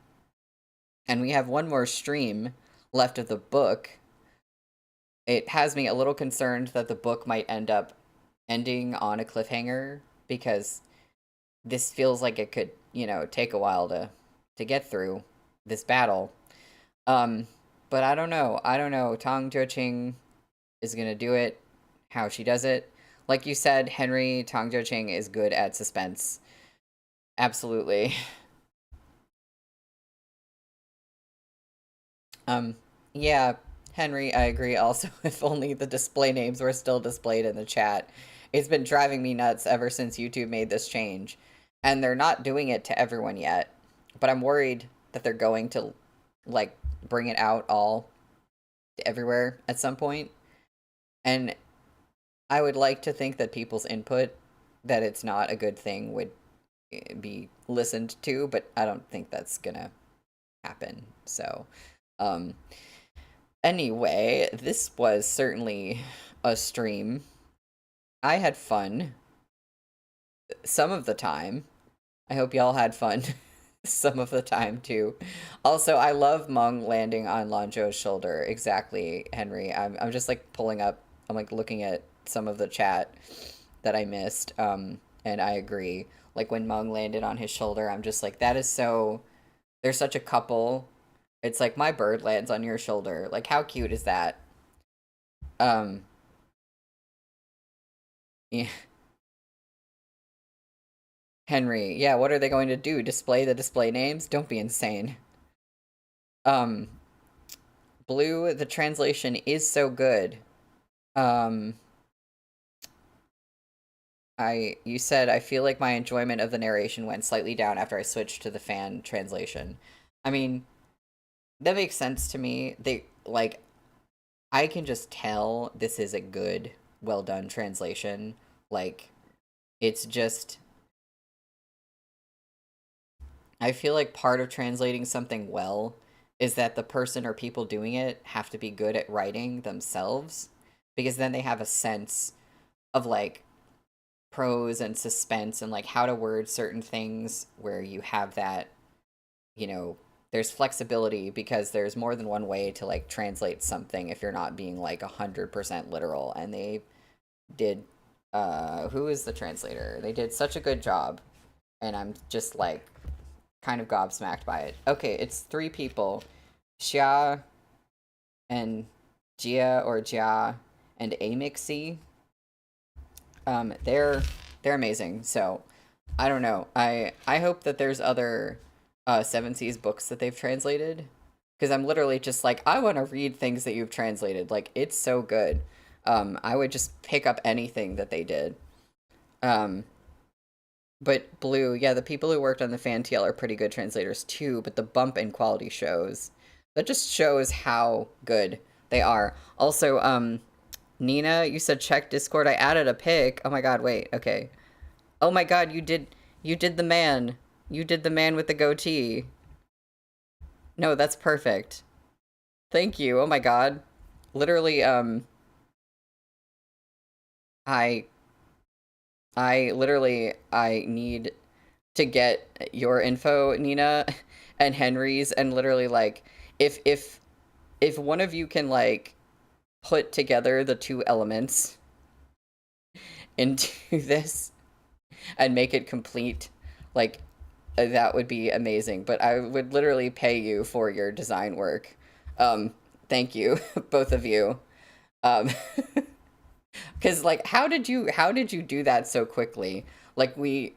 we have one more stream left of the book. It has me a little concerned that the book might end up ending on a cliffhanger, because this feels like it could, take a while to get through this battle. But I don't know. Tang Zhouqing is going to do it how she does it. Like you said, Henry, Tang Zhouqing is good at suspense. Absolutely. Yeah, Henry, I agree also. If only the display names were still displayed in the chat. It's been driving me nuts ever since YouTube made this change. And they're not doing it to everyone yet. But I'm worried that they're going to, bring it out all everywhere at some point. And I would like to think that people's input, that it's not a good thing, would be listened to, but I don't think that's gonna happen. So, anyway, this was certainly a stream. I had fun some of the time. I hope y'all had fun some of the time too. Also, I love Meng landing on Lanzhou's shoulder. Exactly, Henry. I'm just pulling up. I'm looking at some of the chat that I missed. And I agree. When Meng landed on his shoulder, I'm just that is so. They're such a couple. It's my bird lands on your shoulder. How cute is that? Yeah. Henry, yeah, what are they going to do? Display the display names? Don't be insane. Blue, the translation is so good. You said, I feel like my enjoyment of the narration went slightly down after I switched to the fan translation. I mean, that makes sense to me. I can just tell this is a good, well done translation. It's just, I feel like part of translating something well is that the person or people doing it have to be good at writing themselves, because then they have a sense of prose and suspense and how to word certain things where you have that, there's flexibility, because there's more than one way to translate something if you're not being 100% literal. And they did, who is the translator? They did such a good job, and I'm just kind of gobsmacked by it. Okay, it's 3 people. Xia, and Jia or Jia and Amixi. They're amazing. So I don't know. I hope that there's other Seven Seas books that they've translated, because I'm literally just like, I want to read things that you've translated. Like, it's so good. I would just pick up anything that they did. Um, but Blue, yeah, the people who worked on the fan TL are pretty good translators too, but the bump in quality shows. That just shows how good they are. Also, Nina, you said check Discord. I added a pic. Oh my god, wait, okay. Oh my god, you did the man. You did the man with the goatee. No, that's perfect. Thank you. Oh my god. Literally, I I need to get your info, Nina, and Henry's, and literally like, if one of you can like put together the two elements into this and make it complete, like, that would be amazing. But I would literally pay you for your design work. Thank you, both of you. Um, because like, how did you do that so quickly? Like, we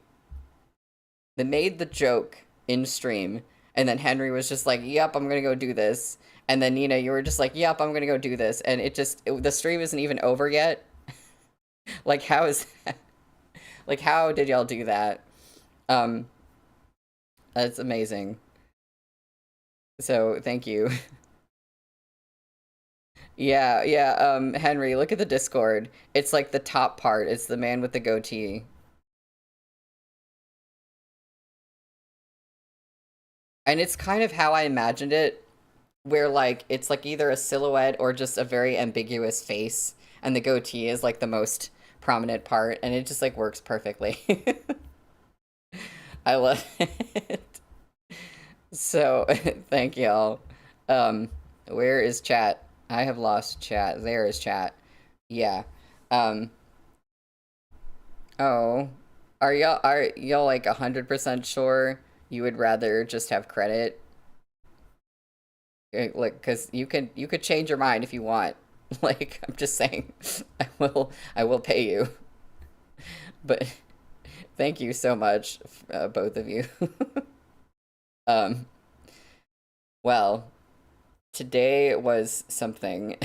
they made the joke in stream, and then Henry was just like, "Yep, I'm gonna go do this." And then Nina, you were just like, "Yep, I'm gonna go do this," and the stream isn't even over yet. Like, how is that? Like, how did y'all do that? Um, that's amazing. So thank you. Yeah, yeah. Henry, look at the Discord. It's like the top part. It's the man with the goatee. And it's kind of how I imagined it, where like it's like either a silhouette or just a very ambiguous face, and the goatee is like the most prominent part, and it just like works perfectly. I love it. So, thank y'all. Um, where is chat? I have lost chat. There is chat. Yeah. Um, oh, are y'all like 100% sure you would rather just have credit? Like, because you could change your mind if you want. Like, I'm just saying, I will pay you. But thank you so much, both of you. Um, well, today was something.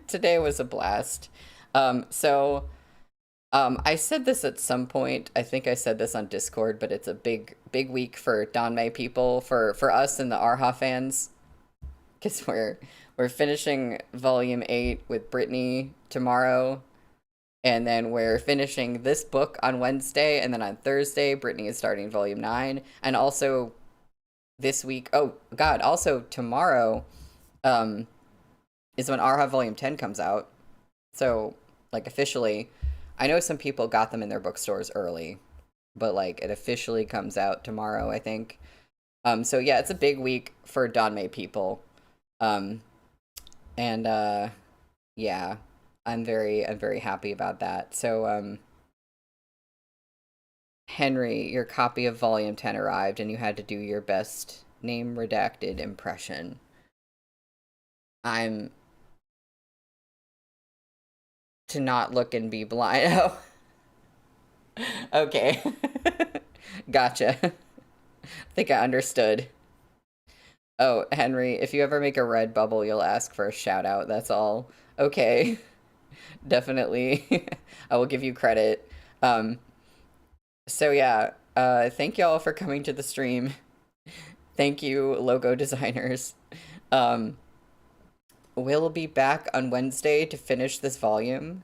Today was a blast. So I said this at some point. I think I said this on Discord, but it's a big week for Danmei people, for us and the Arha fans, because we're finishing Volume 8 with Brittany tomorrow, and then we're finishing this book on Wednesday, and then on Thursday, Brittany is starting Volume 9, and also this week, oh God, also tomorrow, um, is when Arha Volume 10 comes out. So, like, officially, I know some people got them in their bookstores early, but like it officially comes out tomorrow, I think. So yeah, it's a big week for Danmei people. Um, and yeah, I'm very happy about that. So Henry, your copy of Volume 10 arrived, and you had to do your best name redacted impression. I'm to not look and be blind. Oh, okay. Gotcha. I think I understood. Oh, Henry, if you ever make a red bubble, you'll ask for a shout out. That's all. Okay. Definitely. I will give you credit. Um, so yeah, thank y'all for coming to the stream. Thank you, logo designers. Um, we'll be back on Wednesday to finish this volume.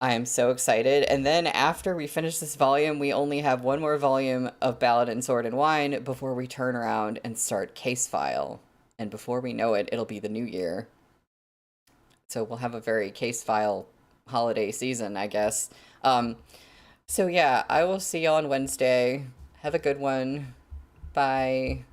I am so excited. And then after we finish this volume, we only have one more volume of Ballad and Sword and Wine before we turn around and start Case File. And before we know it, it'll be the new year. So we'll have a very Case File holiday season, I guess. Um, so yeah, I will see you on Wednesday. Have a good one. Bye.